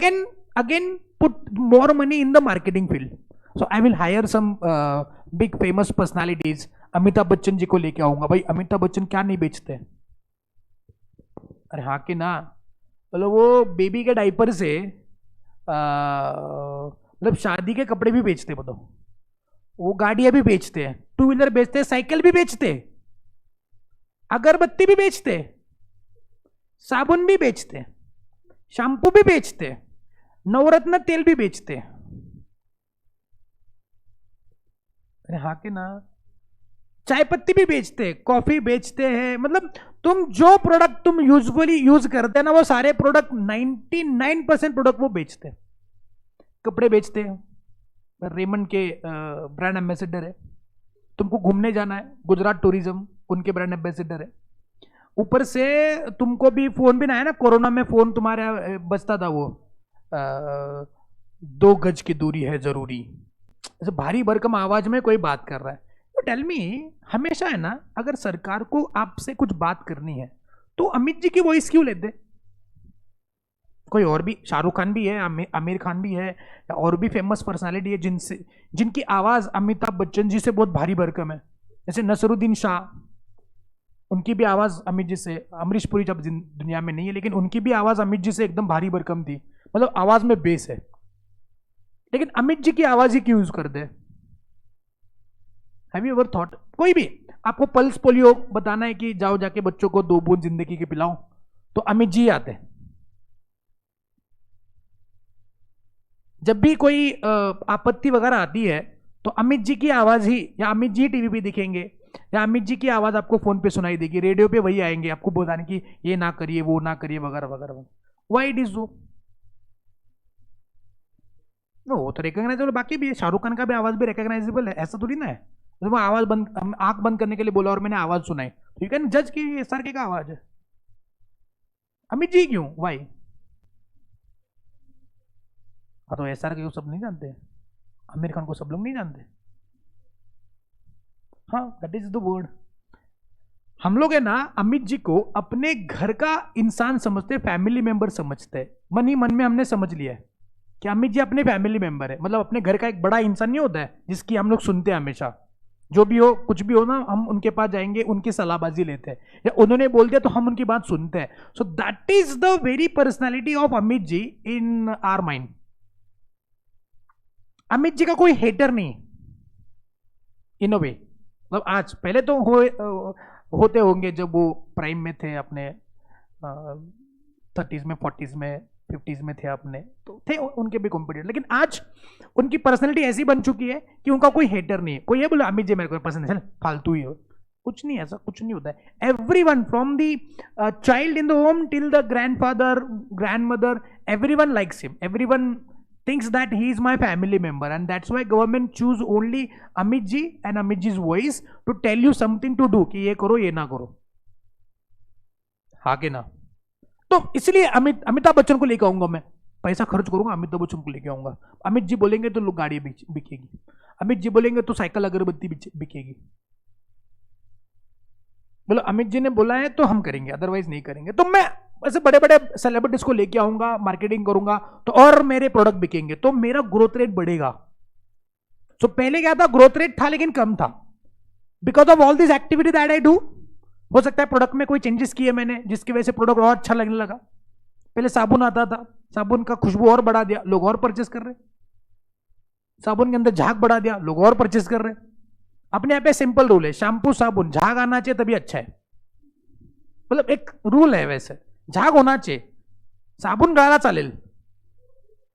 again put more money in the marketing field. So I will hire some big famous personalities. Amitabh Bachchan ji को लेके आऊंगा। भाई अमिताभ बच्चन क्या नहीं बेचते? अरे हाँ कि ना, मतलब वो बेबी के डायपर से मतलब शादी के कपड़े भी बेचते, बताओ। वो गाड़ियां भी बेचते हैं, टू व्हीलर बेचते हैं, साइकिल भी बेचते, अगरबत्ती भी बेचते, साबुन भी बेचते, शैम्पू भी बेचते, नवरत्न तेल भी बेचते। अरे हाँ कि ना, चाय पत्ती भी बेचते, कॉफी बेचते हैं। मतलब तुम जो प्रोडक्ट तुम यूजुअली यूज करते हैं ना, वो सारे प्रोडक्ट 99% प्रोडक्ट वो बेचते हैं। कपड़े बेचते हैं, रेमंड के ब्रांड एम्बेसडर है। तुमको घूमने जाना है, गुजरात टूरिज्म उनके ब्रांड एम्बेसडर है। ऊपर से तुमको भी फोन भी ना है ना, कोरोना में फोन तुम्हारे बजता था वो 2 गज की दूरी है जरूरी, ऐसे भारी भरकम आवाज में कोई बात कर रहा है। तो टेल मी, हमेशा है ना, अगर सरकार को आपसे कुछ बात करनी है तो अमित जी की वॉइस क्यों लेते? कोई और भी, शाहरुख खान भी है, आमिर खान भी है, या और भी फेमस पर्सनालिटी है जिनकी आवाज अमिताभ बच्चन जी से बहुत भारी भरकम है, जैसे नसरुद्दीन शाह, उनकी भी आवाज अमित जी से, अमरीश पुरी जब दुनिया में नहीं है लेकिन उनकी भी आवाज अमित जी से एकदम भारी भरकम थी, मतलब आवाज में बेस है। लेकिन अमित जी की आवाज ही क्यों यूज करते हैं? Have you ever thought? कोई भी आपको पल्स पोलियो बताना है कि जाओ जाके बच्चों को 2 बूंद जिंदगी के पिलाओ, तो अमित जी आते हैं। जब भी कोई आपत्ति वगैरह आती है तो अमित जी की आवाज ही, या अमित जी टीवी पे दिखेंगे, या अमित जी की आवाज आपको फोन पे सुनाई देगी, रेडियो पे वही आएंगे आपको बताने की ये ना करिए, वो ना करिए, वगैरह वगैरह। Why it is so? वो तो रिकॉग्नाइजेबल, बाकी भी शाहरुख खान का भी आवाज भी रिकॉग्नाइजेबल है, ऐसा थोड़ी ना है। तो वो आवाज बंद, आंख बंद करने के लिए बोला और मैंने आवाज सुनाई, तो यू कैन जज कि एस आर के का आवाज है। अमित जी क्यों? वाई? हाँ, तो एस आर के को सब नहीं जानते, आमिर खान को सब लोग नहीं जानते। हाँ, दैट इज द वर्ड। हम लोग है ना अमित जी को अपने घर का इंसान समझते, फैमिली मेंबर समझते हैं। मन ही मन में हमने समझ लिया है कि अमित जी अपने फैमिली मेंबर है, मतलब अपने घर का एक बड़ा इंसान नहीं होता है जिसकी हम लोग सुनते हैं हमेशा। जो भी हो, कुछ भी हो ना, हम उनके पास जाएंगे, उनकी सलाहबाजी लेते हैं, या उन्होंने बोल दिया तो हम उनकी बात सुनते हैं। So that is the very personality of Amit ji in our mind. Amit ji का कोई हेटर नहीं इन अ वे, मतलब आज, पहले तो होते होंगे जब वो प्राइम में थे, अपने 30s में, 40s में, 50s में थे अपने, तो थे उनके भी कॉम्पिटिटर। लेकिन आज उनकी पर्सनैलिटी ऐसी बन चुकी है कि उनका कोई हेटर नहीं है। कोई ये बोले अमित जी मेरे को पसंद है, फालतू ही हो, कुछ नहीं, ऐसा कुछ नहीं होता है। Everyone from the child in the home till the grandfather, grandmother, everyone likes him, everyone thinks that he is my family member, and that's why government choose only Amit ji and Amit ji's voice to tell you something to do, कि ये करो ये ना करो। हाँ कि ना? तो इसलिए अमिताभ बच्चन को लेके आऊंगा, मैं पैसा खर्च करूंगा, अमिताभ बच्चन को लेके आऊंगा। अमित जी बोलेंगे तो लोग गाड़ी बिकेगी, अमित जी बोलेंगे तो साइकिल अगरबत्ती बिकेगी। बोलो अमित जी ने बोला है तो हम करेंगे, अदरवाइज नहीं करेंगे। तो मैं ऐसे बड़े बड़े सेलिब्रिटीज को लेके आऊंगा, मार्केटिंग करूंगा, तो और मेरे प्रोडक्ट बिकेंगे, तो मेरा ग्रोथ रेट बढ़ेगा। तो पहले क्या था, ग्रोथ रेट था लेकिन कम था, because of all this activity that I do. हो सकता है प्रोडक्ट में कोई चेंजेस किए मैंने, जिसकी वजह से प्रोडक्ट और अच्छा लगने लगा। पहले साबुन आता था, साबुन का खुशबू और बढ़ा दिया, लोग और परचेस कर रहे। साबुन के अंदर झाग बढ़ा दिया, लोग और परचेस कर रहे। अपने यहाँ पे सिंपल रूल है, शैम्पू साबुन झाग आना चाहिए तभी अच्छा है, मतलब एक रूल है वैसे, झाग होना चाहिए। साबुन डाला चालेल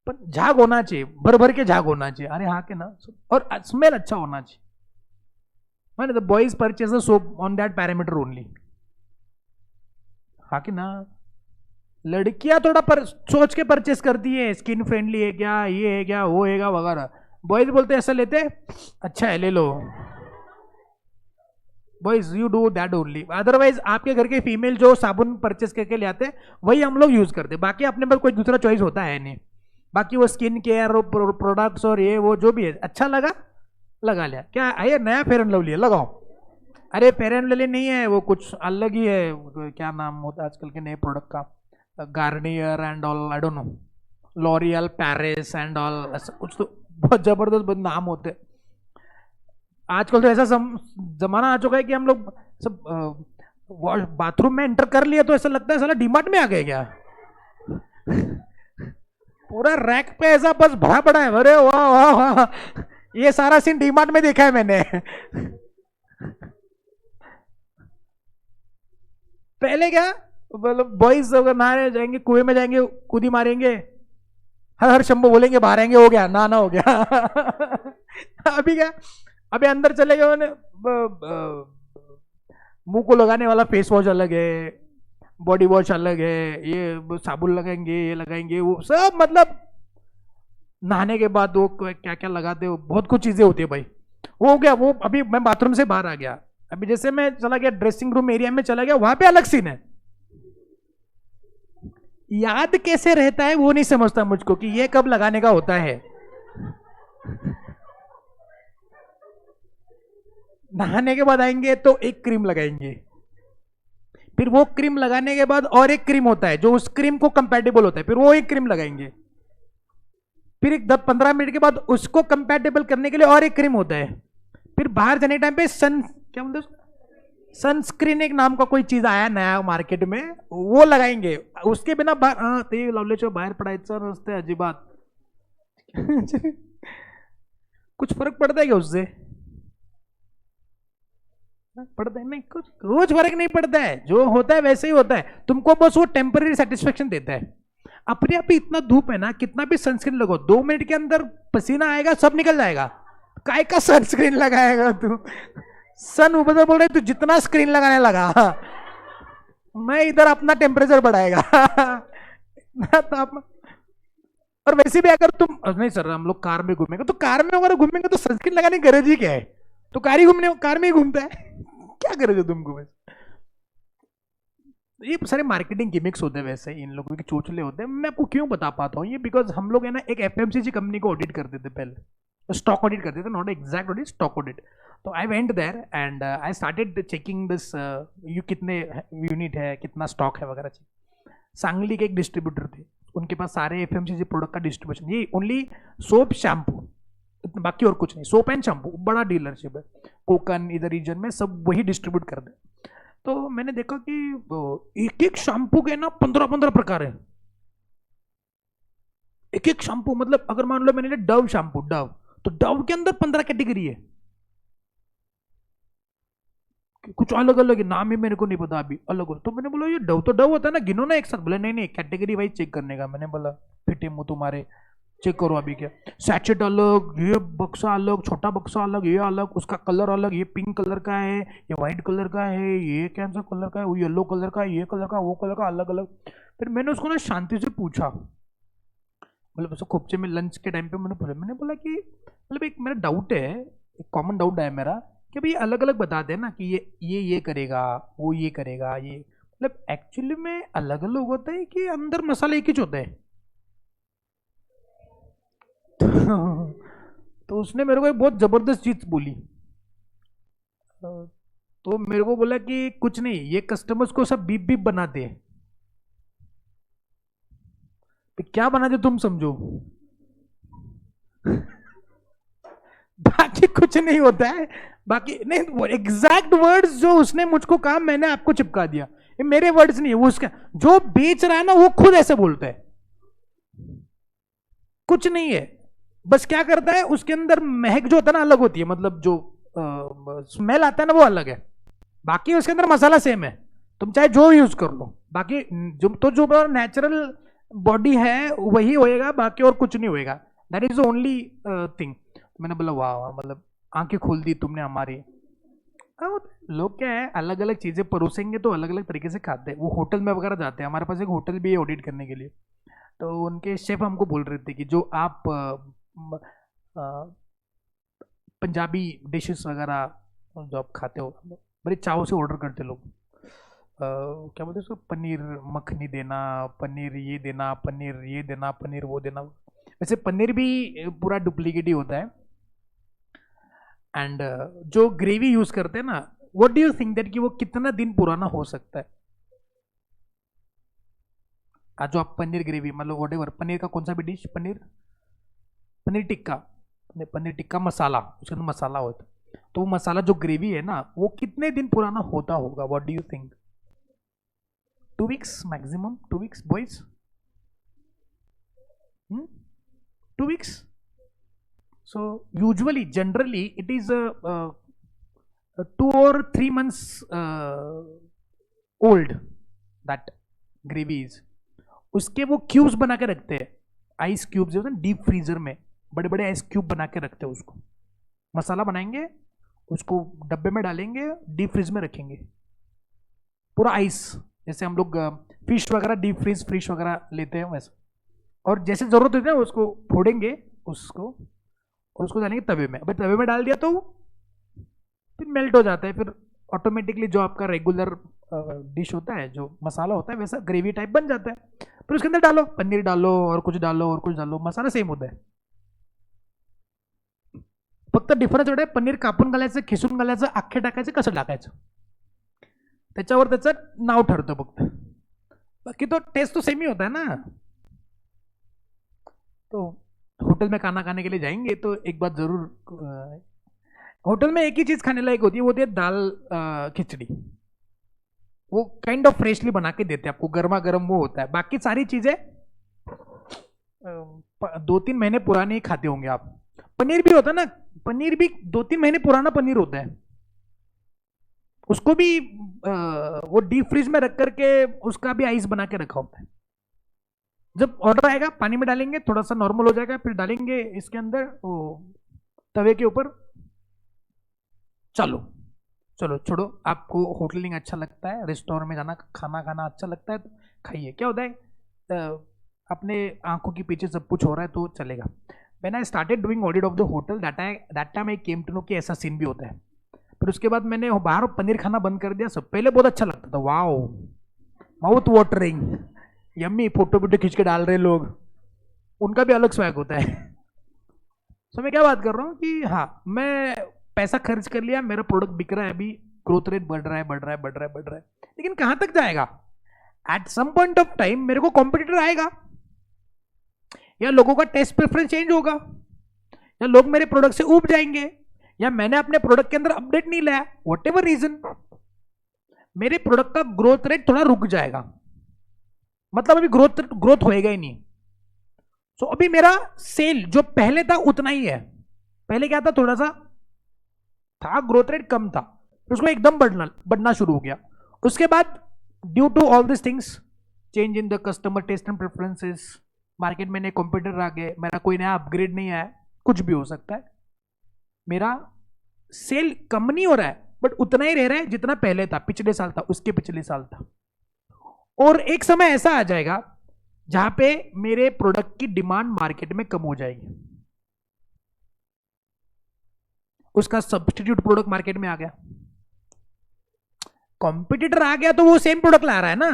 पण झाग होना चाहिए, भर भर के झाग होना चाहिए। अरे हाँ के ना, और स्मेल अच्छा होना चाहिए। मैंने the boys purchase the soap on that parameter only. हाँ कि ना? लड़कियां थोड़ा सोच के परचेस करती है, स्किन फ्रेंडली है क्या, ये है क्या, वो है वगैरह। बॉयज बोलते ऐसा लेते, अच्छा है ले लो। Boys you do that only, otherwise आपके घर के फीमेल जो साबुन परचेस करके ले आते वही हम लोग यूज करते, बाकी अपने पर कोई दूसरा चॉइस होता है नहीं। बाकी वो स्किन केयर प्रोडक्ट्स और ये वो जो भी है, अच्छा लगा लगा लिया। क्या आइए नया फेयर एंड लवली है, लगाओ। अरे फेयर एंड लवली नहीं है, वो कुछ अलग ही है, क्या नाम होता है आजकल के नए प्रोडक्ट का, Garnier and all, I don't know, L'Oréal, Paris and all, ऐसा कुछ तो बहुत जबरदस्त नाम होते हैं। आजकल तो ऐसा जमाना आ चुका है कि हम लोग सब बाथरूम में एंटर कर लिया तो ऐसा लगता है साला डीमार्ट में आ गए क्या। पूरा रैक पे ऐसा बस भरा पड़ा है, अरे वाह वाह वाह, ये सारा सीन डीमार्ट में देखा है मैंने। पहले क्या, मतलब बॉयज अगर नहाने जाएंगे, कुएं में जाएंगे, कूदी मारेंगे, हर हर शंभू बोलेंगे, बाहर आएंगे, हो गया ना हो गया। अभी क्या, अभी अंदर चले गए, मुंह को लगाने वाला फेस वॉश अलग है, बॉडी वॉश अलग है, ये साबुन लगाएंगे, ये लगाएंगे, वो सब, मतलब नहाने के बाद वो क्या क्या लगाते हो, बहुत कुछ चीजें होती है भाई। वो हो गया, वो अभी मैं बाथरूम से बाहर आ गया, अभी जैसे मैं चला गया ड्रेसिंग रूम एरिया में चला गया, वहां पे अलग सीन है। याद कैसे रहता है वो नहीं समझता मुझको कि ये कब लगाने का होता है। नहाने के बाद आएंगे तो एक क्रीम लगाएंगे, फिर वो क्रीम लगाने के बाद और एक क्रीम होता है जो उस क्रीम को कंपैटिबल होता है, फिर वो एक क्रीम लगाएंगे, फिर एक 10-15 मिनट के बाद उसको कंपैटिबल करने के लिए और एक क्रीम होता है, फिर बाहर जाने टाइम पे सन क्या बोलते हैं, सनस्क्रीन एक नाम का कोई चीज आया नया मार्केट में, वो लगाएंगे। उसके बिना बाहर ते लावल्याशिवाय बाहेर पडायचं नसते अजिबात। कुछ फर्क पड़ता है क्या उससे? पड़ता है नहीं, कुछ रोज फर्क नहीं पड़ता है, जो होता है वैसे ही होता है, तुमको बस वो टेम्पररी सेटिस्फेक्शन देता है। अपने आप ही इतना धूप है ना, कितना भी सनस्क्रीन लगाओ 2 मिनट के अंदर पसीना आएगा, सब निकल जाएगा। काय का सनस्क्रीन लगाएगा तू? सन उबदा बोल रहे तू जितना स्क्रीन लगाने लगा, मैं इधर अपना टेम्परेचर बढ़ाएगा। और वैसे भी अगर तुम नहीं सर हम लोग कार में घूमेंगे, तो कार में अगर घूमेंगे तो सनस्क्रीन लगाने की गरज ही क्या है? तो कार में ही घूमता है। क्या गरज है तुमको? वैसे ये सारे मार्केटिंग गिमिक्स होते हैं, वैसे इन लोगों के चोचले होते हैं। मैं आपको क्यों बता पाता हूँ ये, बिकॉज हम लोग है ना एक एफएमसीजी कंपनी को ऑडिट करते थे पहले, स्टॉक ऑडिट करते थे, not exact audit, stock audit. तो I went there and I started checking this, you कितने यूनिट है, कितना स्टॉक है वगैरह। सांगली के एक डिस्ट्रीब्यूटर थे, उनके पास सारे एफएमसीजी प्रोडक्ट का डिस्ट्रीब्यूशन, ये ओनली सोप शैम्पू, बाकी और कुछ नहीं, सोप एंड शैम्पू बड़ा डीलरशिप है, कोकन इधर रीजन में सब वही डिस्ट्रीब्यूट कर दे। तो मैंने देखा कि एक एक शैम्पू के ना 15-15 प्रकार है, एक एक शैम्पू, मतलब अगर मान लो मैंने डव शैम्पू, डव, तो डव के अंदर 15 कैटेगरी है, कुछ अलग अलग है, नाम ही मेरे को नहीं पता अभी, अलग हो। तो मैंने बोला ये डव तो डव होता है ना, गिनो ना एक साथ। बोले नहीं नहीं, कैटेगरी वाइज चेक करने का। मैंने बोला फिटे मुंह तुम्हारे, चेक करो अभी क्या, सैचेट अलग, ये बक्सा अलग, छोटा बक्सा अलग, ये अलग, उसका कलर अलग, ये पिंक कलर का है, ये व्हाइट कलर का है, ये कैसा कलर का है, वो येलो कलर का है, ये कलर का, वो कलर का, अलग अलग। फिर मैंने उसको ना शांति से पूछा, मतलब उसको खोपचे में लंच के टाइम पे मैंने बोला कि मतलब एक मेरा डाउट है, एक कॉमन डाउट है मेरा, कि भाई अलग अलग बताते हैं ना कि ये करेगा, वो ये करेगा, ये मतलब एक्चुअली में अलग अलग होता है कि अंदर मसाला एक ही होता है? तो उसने मेरे को एक बहुत जबरदस्त चीज बोली, तो मेरे को बोला कि कुछ नहीं, ये कस्टमर्स को सब बीप बीप बनाते हैं। क्या बनाते तुम समझो। बाकी कुछ नहीं होता है, बाकी नहीं, एग्जैक्ट वर्ड्स जो उसने मुझको कहा मैंने आपको चिपका दिया, ये मेरे वर्ड्स नहीं है, वो उसका जो बेच रहा है ना वो खुद ऐसे बोलता है, कुछ नहीं है। बस क्या करता है, उसके अंदर महक जो होता है ना अलग होती है, मतलब जो स्मेल आता है ना वो अलग है, बाकी उसके अंदर मसाला सेम है, तुम चाहे जो यूज कर लो, बाकी जो नेचुरल बॉडी है वही होएगा, बाकी और कुछ नहीं होएगा, that is the only thing. मैंने बोला वाह वाह, मतलब आंखें खोल दी तुमने हमारी। लोग क्या है अलग अलग चीजें परोसेंगे तो अलग अलग तरीके से खाते हैं। वो होटल में वगैरह जाते हैं, हमारे पास एक होटल भी है ऑडिट करने के लिए, तो उनके शेफ हमको बोल रहे थे कि जो आप पंजाबी डिशेस वगैरह जो आप खाते हो बड़े चाव से ऑर्डर करते लोग, क्या बोलते हैं उसको, पनीर मखनी देना, पनीर ये देना, पनीर ये देना, पनीर वो देना। वैसे पनीर भी पूरा डुप्लीकेट ही होता है। एंड जो ग्रेवी यूज करते हैं ना, what do you think that कि वो कितना दिन पुराना हो सकता है? जो आप पनीर ग्रेवी, मतलब वट एवर, पनीर का कौन सा भी डिश, पनीर टिक्का, पनीर टिक्का मसाला, उसके अंदर मसाला होता है, तो वो मसाला जो ग्रेवी है ना वो कितने दिन पुराना होता होगा? What do you think? 2 weeks maximum, 2 weeks boys, 2 weeks। So usually, generally, it is 2 or 3 months old. That gravy is. उसके वो क्यूब्स बना के रखते हैं, आइस क्यूब्स जो है ना डीप फ्रीजर में, बड़े बड़े आइस क्यूब बना के रखते हैं उसको। मसाला बनाएंगे, उसको डब्बे में डालेंगे, डीप फ्रीज में रखेंगे, पूरा आइस, जैसे हम लोग फिश वगैरह डीप फ्रीज फिश वगैरह लेते हैं वैसे। और जैसे जरूरत होती है उसको फोड़ेंगे, उसको, और उसको डालेंगे तवे में। अभी तवे में डाल दिया तो फिर मेल्ट हो जाता है, फिर ऑटोमेटिकली जो आपका रेगुलर डिश होता है, जो मसाला होता है, वैसा ग्रेवी टाइप बन जाता है। फिर उसके अंदर डालो, पनीर डालो और कुछ डालो और कुछ डालो, मसाला सेम होता है। फक्त डिफरन्स एवढा आहे, पनीर कापून घालायचं, खिसून घालायचं, अख्खे टाकायचं, कसं टाकायचं, त्याच्यावर त्याचं नाव ठरतं फक्त, बाकी तो टेस्ट तो सेम ही होता है ना। तो होटल में खाना खाने के लिए जाएंगे तो एक बात जरूर, होटल में एक ही चीज खाने लायक होती है, वो होती है दाल खिचड़ी। वो काइंड ऑफ फ्रेशली बना के देते हैं आपको, गर्मा गर्म वो होता है। बाकी सारी चीजें 2-3 महीने पुराने ही खाते होंगे आप। पनीर भी होता है ना, पनीर भी 2-3 महीने पुराना पनीर होता है, उसको भी वो डीप फ्रीज में रख करके उसका भी आइस बना के रखा होता है। जब ऑर्डर आएगा पानी में डालेंगे, थोड़ा सा नॉर्मल हो जाएगा, फिर डालेंगे इसके अंदर वो तवे के ऊपर। चलो चलो छोड़ो, आपको होटलिंग अच्छा लगता है, रेस्टोरेंट में जाना खाना खाना अच्छा लगता है तो खाइए। क्या होता है अपने आंखों के पीछे सब कुछ हो रहा है तो चलेगा। When I started doing audit of the hotel, that time I came to know कि ऐसा सीन भी होता है। फिर उसके बाद मैंने बाहर पनीर खाना बंद कर दिया। सब पहले बहुत अच्छा लगता था, wow mouth watering, yummy, photo वोटो खींच के डाल रहे लोग, उनका भी अलग स्वैग होता है। तो मैं क्या बात कर रहा हूँ कि हाँ, मैं पैसा खर्च कर लिया, मेरा प्रोडक्ट बिक रहा है, अभी ग्रोथ रेट बढ़ रहा है बढ़ रहा है बढ़ रहा है बढ़ रहा है, लेकिन कहाँ तक जाएगा? At some point of time मेरे को कॉम्पिटिटर आएगा, या लोगों का टेस्ट प्रेफरेंस चेंज होगा, या लोग मेरे प्रोडक्ट से ऊब जाएंगे, या मैंने अपने प्रोडक्ट के अंदर अपडेट नहीं लाया, वॉट एवर रीजन, मेरे प्रोडक्ट का ग्रोथ रेट थोड़ा रुक जाएगा। मतलब अभी ग्रोथ होएगा ही नहीं। सो अभी मेरा सेल जो पहले था उतना ही है। पहले क्या था, थोड़ा सा था, ग्रोथ रेट कम था, उसको एकदम बढ़ना शुरू हो गया। उसके बाद due to all this things, change in the customer taste and preferences, market में नए कंप्यूटर आ गए, मेरा कोई नया अपग्रेड नहीं आया, कुछ भी हो सकता है, मेरा सेल कम नहीं हो रहा है, बट उतना ही रह रहा है जितना पहले था, पिछले साल था, उसके पिछले साल था। और एक समय ऐसा आ जाएगा जहां पे मेरे प्रोडक्ट की डिमांड मार्केट में कम हो जाएगी, उसका सब्स्टिट्यूट प्रोडक्ट मार्केट में आ गया, कॉम्पिटिटर आ गया, तो वो सेम प्रोडक्ट ला रहा है ना,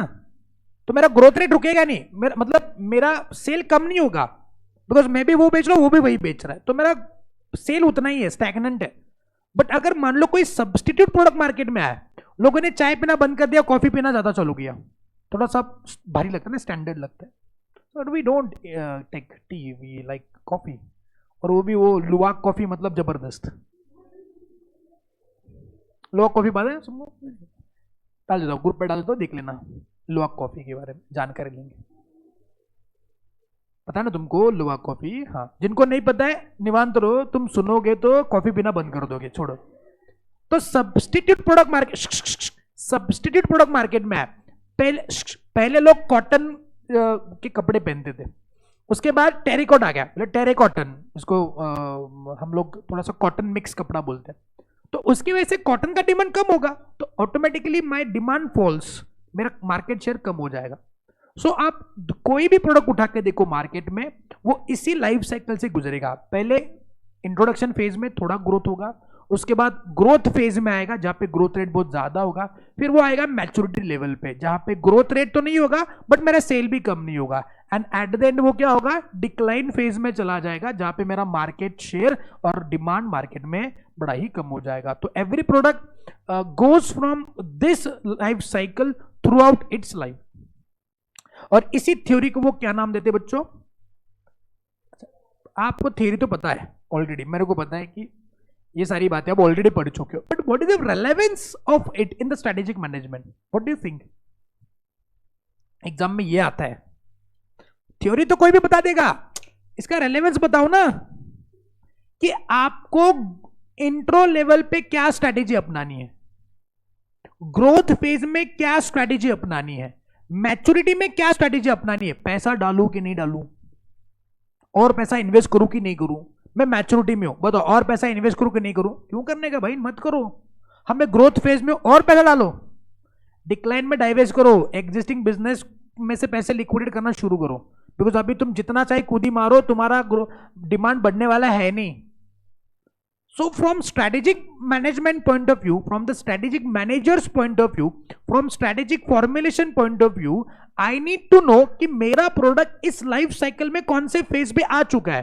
तो मेरा ग्रोथ रेट रुकेगा नहीं, मतलब मेरा सेल कम नहीं होगा, बिकॉज मैं भी वो बेच रहा हूं, वो भी वही बेच रहा है, तो मेरा सेल उतना ही है, स्टैग्नेंट है। बट अगर मान लो कोई सब्स्टिट्यूट प्रोडक्ट मार्केट में आया, लोगों ने चाय पीना बंद कर दिया, कॉफी पीना ज्यादा चालू किया, थोड़ा सा भारी लगता है ना, स्टैंडर्ड लगता है, but we don't take tea, we like coffee, और वो भी वो लुवाक कॉफी, मतलब जबरदस्त। लुवाक कॉफी बात है, डाल देता हूँ ग्रुप पे, डाल देता हूँ, देख लेना लुवाक कॉफी के बारे में जानकारी लेंगे। पता है ना तुमको लुवाक कॉफी? हाँ, जिनको नहीं पता है निवांत रहो, तुम सुनोगे तो कॉफी पीना बंद कर दोगे, छोड़ो। तो सब्स्टिट्यूट प्रोडक्ट मार्केट में है। पहले लोग कॉटन के कपड़े पहनते थे, उसके बाद टेरिकॉट आ गया, टेरिकॉटन, इसको हम लोग थोड़ा सा कॉटन मिक्स कपड़ा बोलते हैं, तो उसकी वजह से कॉटन का डिमांड कम होगा, तो ऑटोमेटिकली माय डिमांड फॉल्स, मेरा मार्केट शेयर कम हो जाएगा। सो आप कोई भी प्रोडक्ट उठा के देखो मार्केट में, वो इसी लाइफ साइकिल से गुजरेगा। पहले इंट्रोडक्शन फेज में थोड़ा ग्रोथ होगा, उसके बाद ग्रोथ फेज में आएगा जहां पे ग्रोथ रेट बहुत ज्यादा होगा, फिर वो आएगा मैच्योरिटी लेवल पे जहां पे ग्रोथ रेट तो नहीं होगा बट मेरा सेल भी कम नहीं होगा, एंड एट द एंड वो क्या होगा, डिक्लाइन फेज में चला जाएगा जहां पे मेरा मार्केट शेयर और डिमांड मार्केट में बड़ा ही कम हो जाएगा। तो every product goes from this life cycle through out it's life. और इसी थ्योरी को वो क्या नाम देते बच्चों? आपको थ्योरी तो पता है ऑलरेडी, मेरे को पता है कि ये सारी बातें आप ऑलरेडी पढ़ चुके हो, but what is the relevance of it in the strategic management? What do you think? Exam में ये आता है, थ्योरी तो कोई भी बता देगा, इसका रेलेवेंस बताओ ना, कि आपको इंट्रो लेवल पे क्या स्ट्रेटेजी अपनानी है, ग्रोथ फेज में क्या स्ट्रेटेजी अपनानी है, मैच्योरिटी में क्या स्ट्रेटेजी अपनानी है, पैसा डालूं कि नहीं डालूं, और पैसा इन्वेस्ट करूं कि नहीं करूं, मैं मैच्योरिटी में हूं, बताओ, और पैसा इन्वेस्ट करूं कि नहीं करूं? क्यों करने का भाई, मत करो। हमें ग्रोथ फेज में और पैसा डालो, डिक्लाइन में डाइवेस्ट करो, एग्जिस्टिंग बिजनेस में से पैसे लिक्विडेट करना शुरू करो, बिकॉज अभी तुम जितना चाहे कूदी मारो, तुम्हारा डिमांड बढ़ने वाला है नहीं. So from strategic management point of view, from the strategic manager's point of view, from strategic formulation point of view, I need to know कि मेरा प्रोडक्ट इस लाइफ साइकिल में कौन से फेज पे आ चुका है,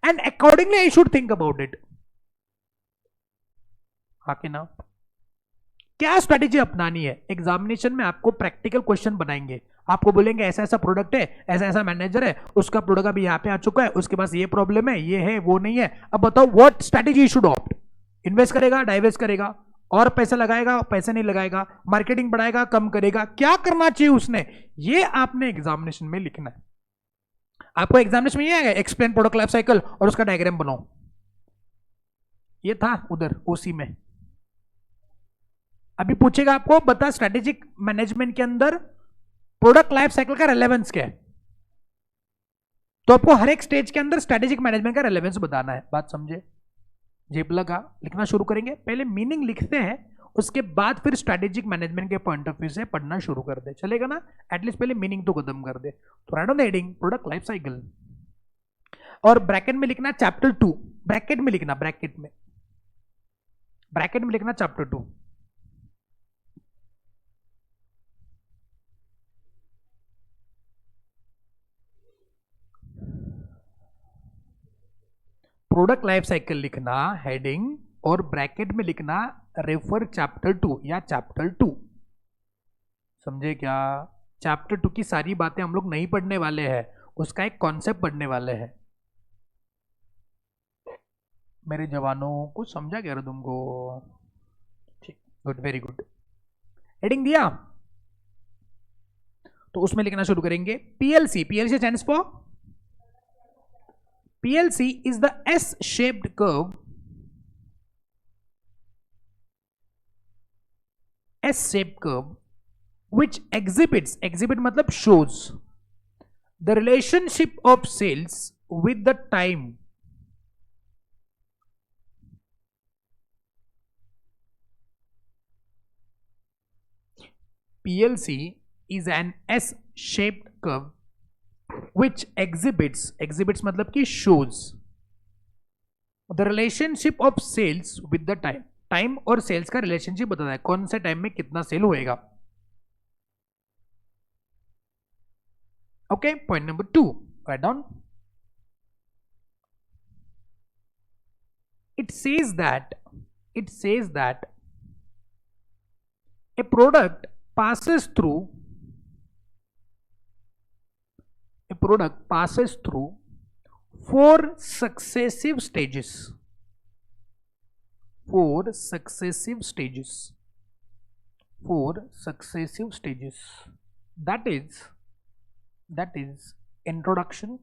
and accordingly I should think about it. हाँ कि ना? क्या स्ट्रेटेजी अपनानी है? एग्जामिनेशन में आपको प्रैक्टिकल क्वेश्चन बनाएंगे, आपको बोलेंगे ऐसा ऐसा प्रोडक्ट है, ऐसा ऐसा मैनेजर है, उसका प्रोडक्ट अभी यहाँ पे आ चुका है, उसके पास ये प्रॉब्लम है, ये है, वो नहीं है. अब बताओ what strategy should opt. Invest करेगा, डाइवेस्ट करेगा, और पैसा लगाएगा, पैसे नहीं लगाएगा, मार्केटिंग बढ़ाएगा, कम करेगा, क्या करना चाहिए उसने, ये आपने एग्जामिनेशन में लिखना है. आपको एग्जामिनेशन में ये आएगा एक्सप्लेन प्रोडक्ट लाइफ साइकिल और उसका डायग्राम बनाओ. ये था उधर ओसी में. अभी पूछेगा आपको बता स्ट्रेटेजिक मैनेजमेंट के अंदर प्रोडक्ट लाइफ साइकिल का रेलेवेंस क्या है, तो आपको हर एक स्टेज के अंदर स्ट्रेटेजिक मैनेजमेंट का रेलेवेंस बताना है. बात समझे? जेब लगा, लिखना शुरू करेंगे. पहले मीनिंग लिखते हैं, उसके बाद फिर स्ट्रेटेजिक मैनेजमेंट के पॉइंट ऑफ व्यू से पढ़ना शुरू कर दे. चलेगा ना? एटलीस्ट पहले मीनिंग तो खत्म कर दे. तो right on the heading product life cycle, और ब्रैकेट में लिखना चैप्टर 2. ब्रैकेट में लिखना, ब्रैकेट में लिखना चैप्टर 2. प्रोडक्ट लाइफ साइकिल लिखना हेडिंग, और ब्रैकेट में लिखना रेफर चैप्टर 2 या चैप्टर 2. समझे क्या? चैप्टर 2 की सारी बातें हम लोग नहीं पढ़ने वाले हैं, उसका एक कॉन्सेप्ट पढ़ने वाले हैं. मेरे जवानों कुछ समझा क्या रहा तुमको? ठीक, गुड, वेरी गुड. हेडिंग दिया तो उसमें लिखना शुरू करेंगे PLC. PLC stands for, PLC is the S-shaped curve, S-shaped curve which exhibits, exhibit मतलब shows the relationship of sales with the time. PLC is an S-shaped curve which exhibits मतलब कि shows the relationship of sales with the time. Time और सेल्स का रिलेशनशिप बताता है, कौन से टाइम में कितना सेल होएगा. Okay, point number 2, write down. It says that a product passes through 4 successive stages. 4 successive stages. That is introduction.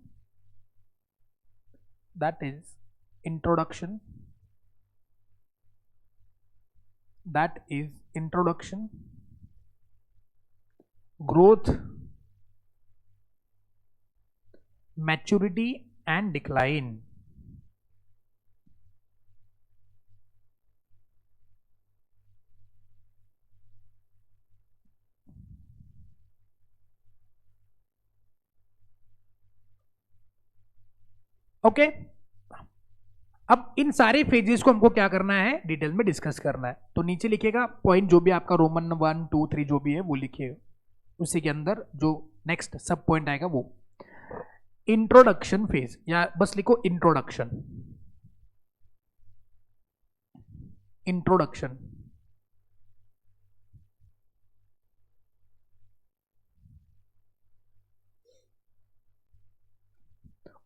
That is introduction. Growth, maturity and decline. Okay, अब इन सारे फेजेस को हमको क्या करना है, डिटेल में डिस्कस करना है. तो नीचे लिखिएगा पॉइंट, जो भी आपका रोमन 1, 2, 3 जो भी है वो लिखिएगा. उसी के अंदर जो नेक्स्ट सब पॉइंट आएगा वो इंट्रोडक्शन फेज, या बस लिखो इंट्रोडक्शन.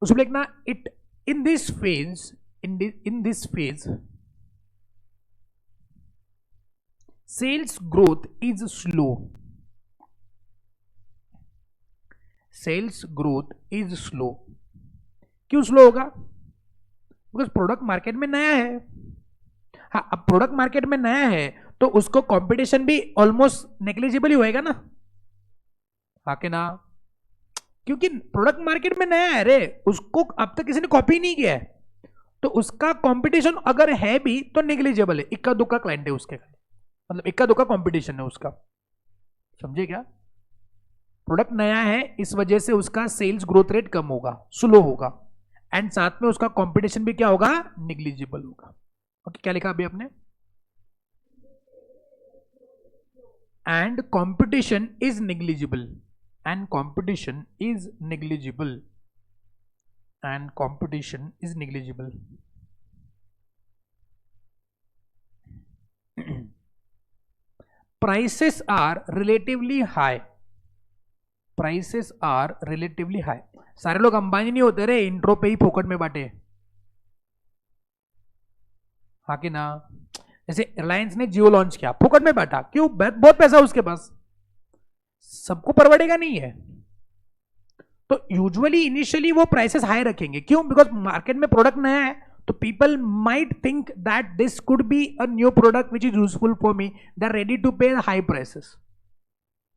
उसमें लिखना it in this phase sales growth is slow. क्यों स्लो होगा? बिकॉज प्रोडक्ट मार्केट में नया है. हाँ, अब प्रोडक्ट मार्केट में नया है तो उसको कंपटीशन भी ऑलमोस्ट नेग्लिजिबल ही होएगा ना. हाँ कि ना? क्योंकि प्रोडक्ट मार्केट में नया है रे, उसको अब तक किसी ने कॉपी नहीं किया है, तो उसका कंपटीशन अगर है भी तो नेग्लिजिबल है. इक्का दुक्का क्लाइंट है उसके, मतलब इक्का दुक्का कंपटीशन है उसका. समझे क्या? प्रोडक्ट नया है, इस वजह से उसका सेल्स ग्रोथ रेट कम होगा, स्लो होगा, एंड साथ में उसका कंपटीशन भी क्या होगा, निग्लिजिबल होगा। ओके, क्या लिखा अभी आपने? And competition is negligible, and competition is negligible, and competition is negligible. Prices are relatively high, prices are relatively high. सारे लोग अंबानी नहीं होते रे, इंट्रो पे ही फोकट में बांटे, हाँ कि ना? जैसे रिलायंस ने जियो लॉन्च किया, फोकट में बांटा, क्यों? बहुत पैसा उसके पास, सबको परवड़ेगा नहीं है, तो यूजुअली इनिशियली वो प्राइसेस हाई रखेंगे, क्यों? बिकॉज मार्केट में प्रोडक्ट नया है, तो people might think that this could be a new product which is useful for me, they are ready to pay high prices.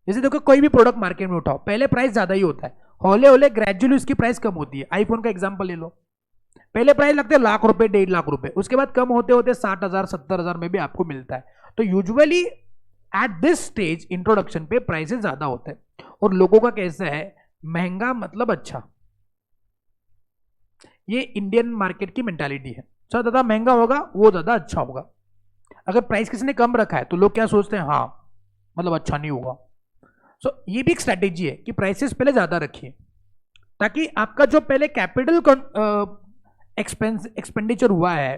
जैसे देखो कोई भी प्रोडक्ट मार्केट में उठाओ, पहले प्राइस ज्यादा ही होता है, हौले हौले ग्रेजुअली उसकी प्राइस कम होती है। आईफोन का एग्जांपल ले लो, पहले प्राइस लगते हैं लाख रुपए, 1.5 लाख रुपए, उसके बाद कम होते होते 60,000 70,000 में भी आपको मिलता है। तो usually at this stage introduction पे प्राइसेस ज्यादा होते हैं, और लोगों का कैसा है, महंगा मतलब अच्छा, ये इंडियन मार्केट की मेंटालिटी है, जो ज्यादा महंगा होगा वो ज्यादा अच्छा होगा। अगर प्राइस किसी ने कम रखा है तो लोग क्या सोचते हैं, हाँ मतलब अच्छा नहीं होगा। सो ये भी एक स्ट्रैटेजी है कि प्राइसेस पहले ज्यादा रखिए, ताकि आपका जो पहले कैपिटल एक्सपेंडिचर हुआ है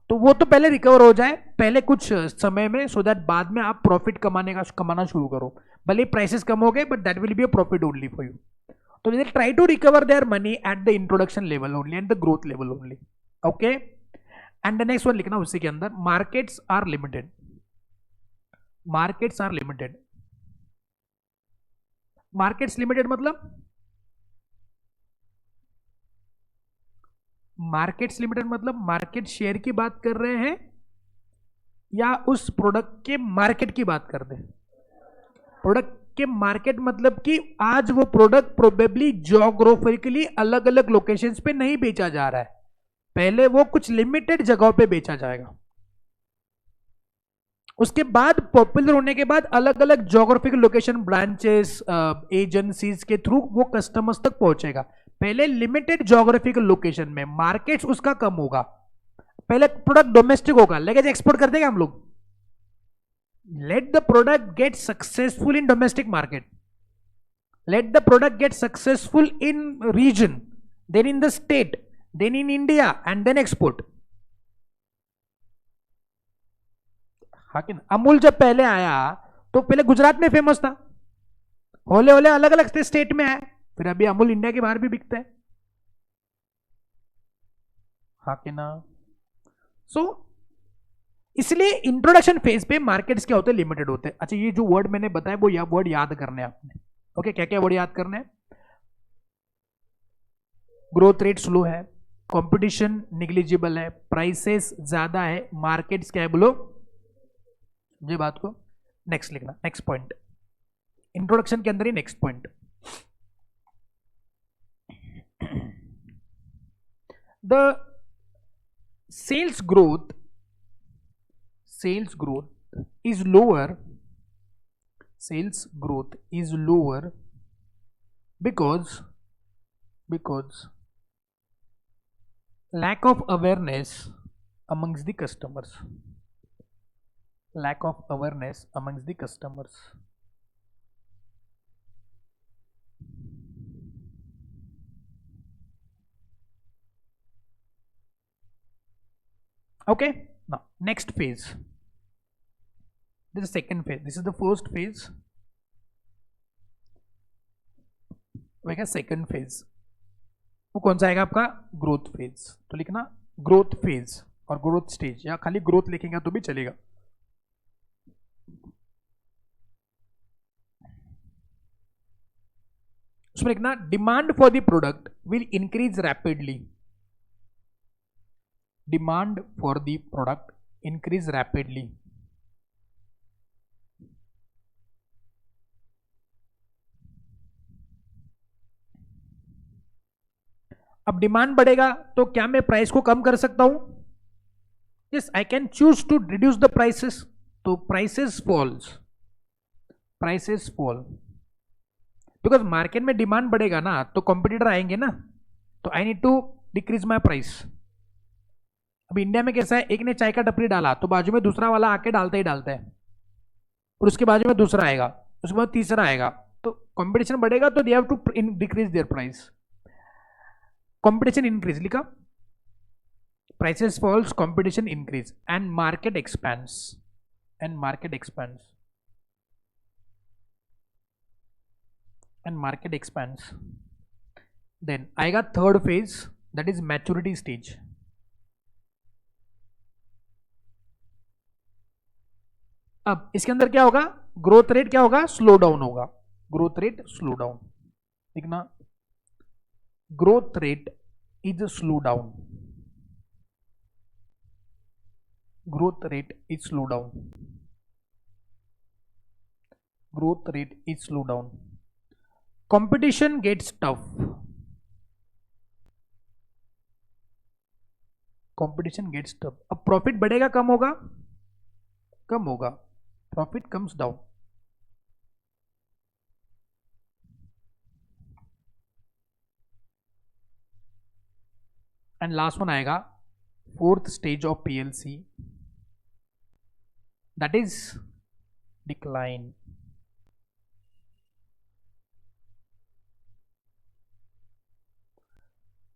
तो वो तो पहले रिकवर हो जाए पहले कुछ समय में, सो दैट बाद में आप प्रॉफिट कमाना शुरू करो। भले प्राइसेस कम हो गए, but that will be a profit only for you. तो they try to recover their money at the introduction level only and the growth level only. Okay, and the next one लिखना उसी के अंदर, markets are limited, markets are limited, markets limited मतलब markets limited मतलब मार्केट शेयर की बात कर रहे हैं या उस प्रोडक्ट के मार्केट की बात कर रहे हैं? प्रोडक्ट के मार्केट मतलब कि आज वो प्रोडक्ट प्रोबेबली ज्योग्राफिकली अलग अलग लोकेशंस पे नहीं बेचा जा रहा है, पहले वो कुछ लिमिटेड जगहों पे बेचा जाएगा, उसके बाद पॉपुलर होने के बाद अलग अलग ज्योग्राफिकल लोकेशन, ब्रांचेस, एजेंसीज के थ्रू वो कस्टमर्स तक पहुंचेगा। पहले लिमिटेड ज्योग्राफिकल लोकेशन में मार्केट्स उसका कम होगा, पहले प्रोडक्ट डोमेस्टिक होगा, लेकिन एक्सपोर्ट कर देंगे हम लोग। Let the product get successful in domestic market, let the product get successful in region, then in the state, then in India, and then export. हाँ कि ना? अमूल जब पहले आया तो पहले गुजरात में फेमस था, होले होले अलग अलग स्टेट में आया, फिर अभी अमूल इंडिया के बाहर भी बिकता है, हाँ कि ना? सो इसलिए इंट्रोडक्शन फेज पे मार्केट्स क्या होते हैं, लिमिटेड होते हैं। अच्छा, ये जो वर्ड मैंने बताया वो वर्ड याद करने हैं आपने। ओके, क्या क्या वर्ड याद करने हैं? ग्रोथ रेट स्लो है, कंपटीशन निग्लिजिबल है, प्राइसेस ज्यादा है, मार्केट्स क्या है बोलो ये बात को। नेक्स्ट लिखना, नेक्स्ट पॉइंट इंट्रोडक्शन के अंदर ही, next point, the sales growth is lower, sales growth is lower because lack of awareness amongst the customers, lack of awareness amongst the customers. Okay, now next phase, this is the second phase, this is the first phase, वही सेकंड फेज, वो कौन सा आएगा आपका? Growth phase. तो लिखना ग्रोथ फेज और ग्रोथ स्टेज, या खाली ग्रोथ लिखेंगे तो भी चलेगा। उसमें लिखना demand for the product will increase rapidly, demand for the product increase rapidly, अब डिमांड बढ़ेगा तो क्या मैं प्राइस को कम कर सकता हूं? Yes, I can choose to reduce the prices, तो prices falls, prices fall, because market में डिमांड बढ़ेगा ना तो कॉम्पिटिटर आएंगे ना, तो I need to decrease my price. अब इंडिया में कैसा है, एक ने चाय का टपरी डाला तो बाजू में दूसरा वाला आके डालता ही डालता है, और उसके बाजू में दूसरा आएगा, उसके बाद तीसरा आएगा, तो कंपटीशन बढ़ेगा तो they have to decrease their price. Competition increase लिखा, prices falls, competition increase, and market expands, and market expands, and market expands. Then आएगा third phase, that is maturity stage. अब इसके अंदर क्या होगा, ग्रोथ रेट क्या होगा, स्लो डाउन होगा, ग्रोथ रेट स्लो डाउन लिखना, growth rate is slow down, growth rate is slow down, growth rate is slow down, competition gets tough, competition gets tough. अब प्रॉफिट बढ़ेगा कम होगा, कम होगा, profit comes down. And last one आएगा fourth stage of PLC, that is decline.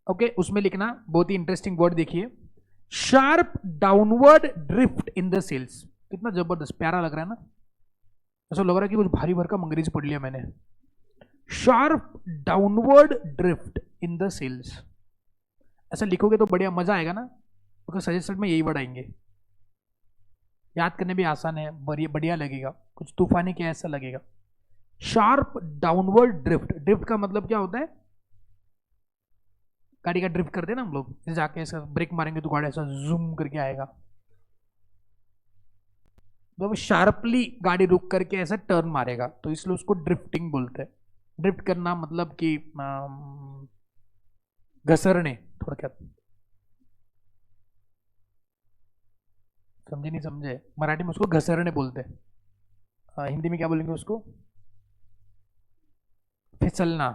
Okay उसमें लिखना बहुत ही इंटरेस्टिंग वर्ड देखिए, sharp downward drift in the sales. कितना जबरदस्त प्यारा लग रहा है ना, ऐसा लग रहा है कि कुछ भारी भरकम अंग्रेजी पढ़ लिया मैंने। Sharp downward drift in the sales, ऐसा लिखोगे तो बढ़िया मजा आएगा ना, क्योंकि सजेशन में यही वर्ड आएंगे, याद करने भी आसान है, बढ़िया लगेगा, कुछ तूफानी क्या ऐसा लगेगा। शार्प डाउनवर्ड ड्रिफ्ट, ड्रिफ्ट का मतलब क्या होता है, गाड़ी का ड्रिफ्ट करते हैं ना हम लोग, जाके ऐसा ब्रेक मारेंगे तो गाड़ी ऐसा जूम करके आएगा, तो शार्पली गाड़ी रुक करके ऐसा टर्न मारेगा, तो इसलिए उसको ड्रिफ्टिंग बोलते हैं। ड्रिफ्ट करना मतलब कि घसरने, थोड़ा क्या, समझे नहीं समझे, मराठी में उसको घसरने बोलते हैं, हिंदी में क्या बोलेंगे उसको, फिसलना,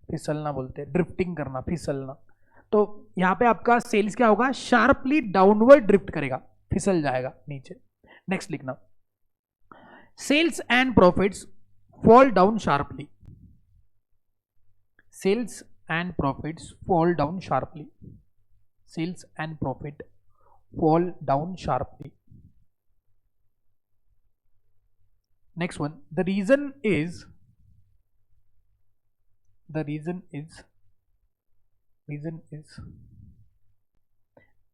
फिसलना बोलते हैं, ड्रिफ्टिंग करना, फिसलना। तो यहां पे आपका सेल्स क्या होगा, शार्पली डाउनवर्ड ड्रिफ्ट करेगा, फिसल जाएगा नीचे। नेक्स्ट लिखना, sales and profits fall down sharply, sales and profits fall down sharply, sales and profit fall down sharply. Next one, the reason is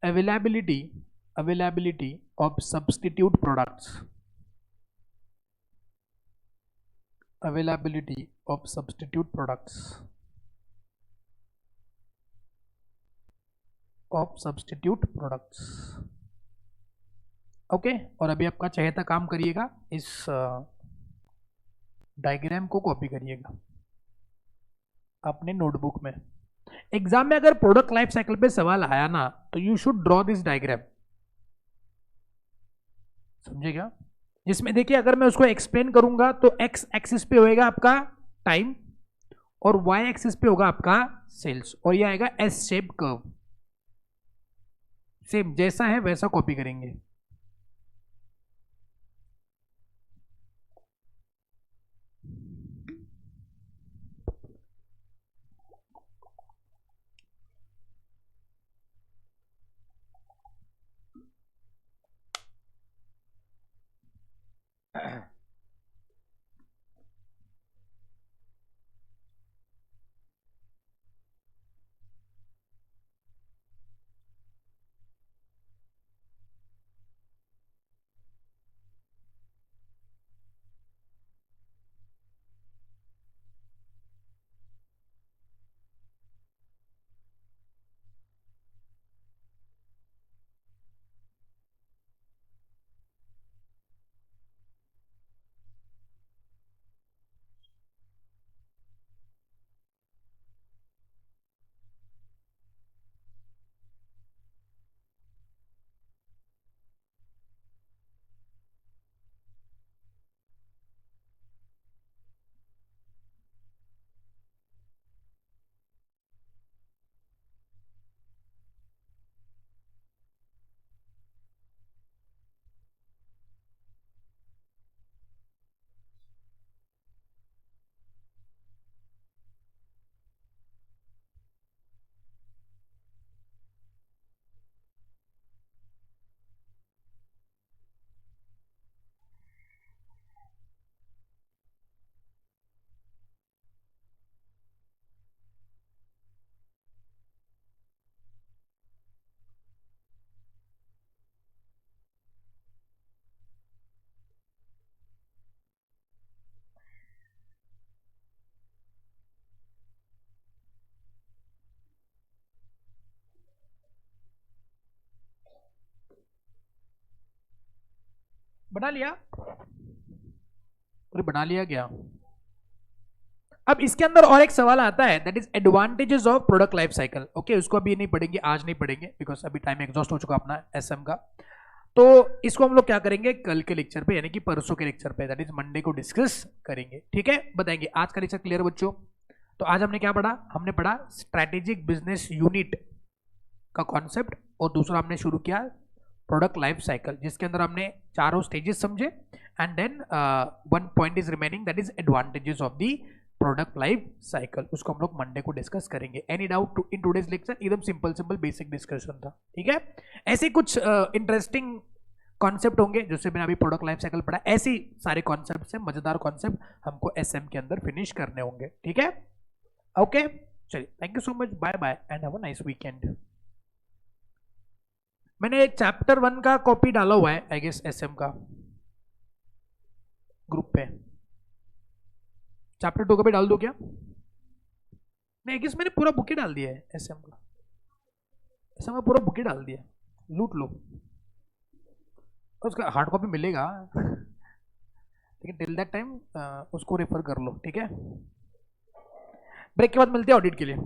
availability of substitute products, availability of substitute products, of substitute products. Okay, और अभी आपका चहेता काम करिएगा, इस डायग्राम को कॉपी करिएगा अपने नोटबुक में। एग्जाम में अगर प्रोडक्ट लाइफ साइकिल पे सवाल आया ना, तो you should draw this diagram, समझे क्या, जिसमें देखिए अगर मैं उसको एक्सप्लेन करूंगा तो एक्स एक्सिस पे होएगा आपका टाइम, और वाई एक्सिस पे होगा आपका सेल्स, और ये आएगा एस शेप कर्व, सेम जैसा है वैसा कॉपी करेंगे। बना लिया, अरे बना लिया क्या? अब इसके अंदर और एक सवाल आता है, that is advantages of product life cycle. Okay, उसको अभी नहीं पढ़ेंगे, आज नहीं पढ़ेंगे, बिकॉज अभी टाइम एग्जॉस्ट हो चुका अपना एसएम का। तो इसको हम लोग क्या करेंगे कल के लेक्चर पे, यानी कि परसों के लेक्चर पे, दैट इज मंडे को डिस्कस करेंगे। ठीक है, बताएंगे। आज का लेक्चर क्लियर बच्चों? तो आज हमने क्या पढ़ा? हमने पढ़ा स्ट्रैटेजिक बिजनेस यूनिट का कॉन्सेप्ट, और दूसरा हमने शुरू किया प्रोडक्ट लाइफ साइकिल, जिसके अंदर हमने चारों स्टेजेस समझे, and then one point is remaining, that is advantages of the product life cycle. उसको हम लोग मंडे को डिस्कस करेंगे। Any doubt in today's lecture? एकदम सिंपल सिंपल बेसिक डिस्कशन था। ठीक है, ऐसे कुछ इंटरेस्टिंग कॉन्सेप्ट होंगे जैसे मैंने अभी प्रोडक्ट लाइफ साइकिल पढ़ा, ऐसे सारे कॉन्सेप्ट से मजेदार कॉन्सेप्ट हमको एसएम के अंदर फिनिश करने होंगे। ठीक है, ओके, चलिए, thank you so much, bye bye and have a nice weekend. मैंने चैप्टर 1 का कॉपी डाला हुआ है आई गेस एसएम का ग्रुप पे। चैप्टर 2 का भी डाल दो क्या? नहीं, आई गेस मैंने पूरा बुक ही डाल दिया है एसएम का। एसएम का पूरा बुक ही डाल दिया, लूट लो। उसका हार्ड कॉपी मिलेगा, लेकिन टिल दैट टाइम उसको रेफर कर लो। ठीक है, ब्रेक के बाद मिलते हैं ऑडिट के लिए।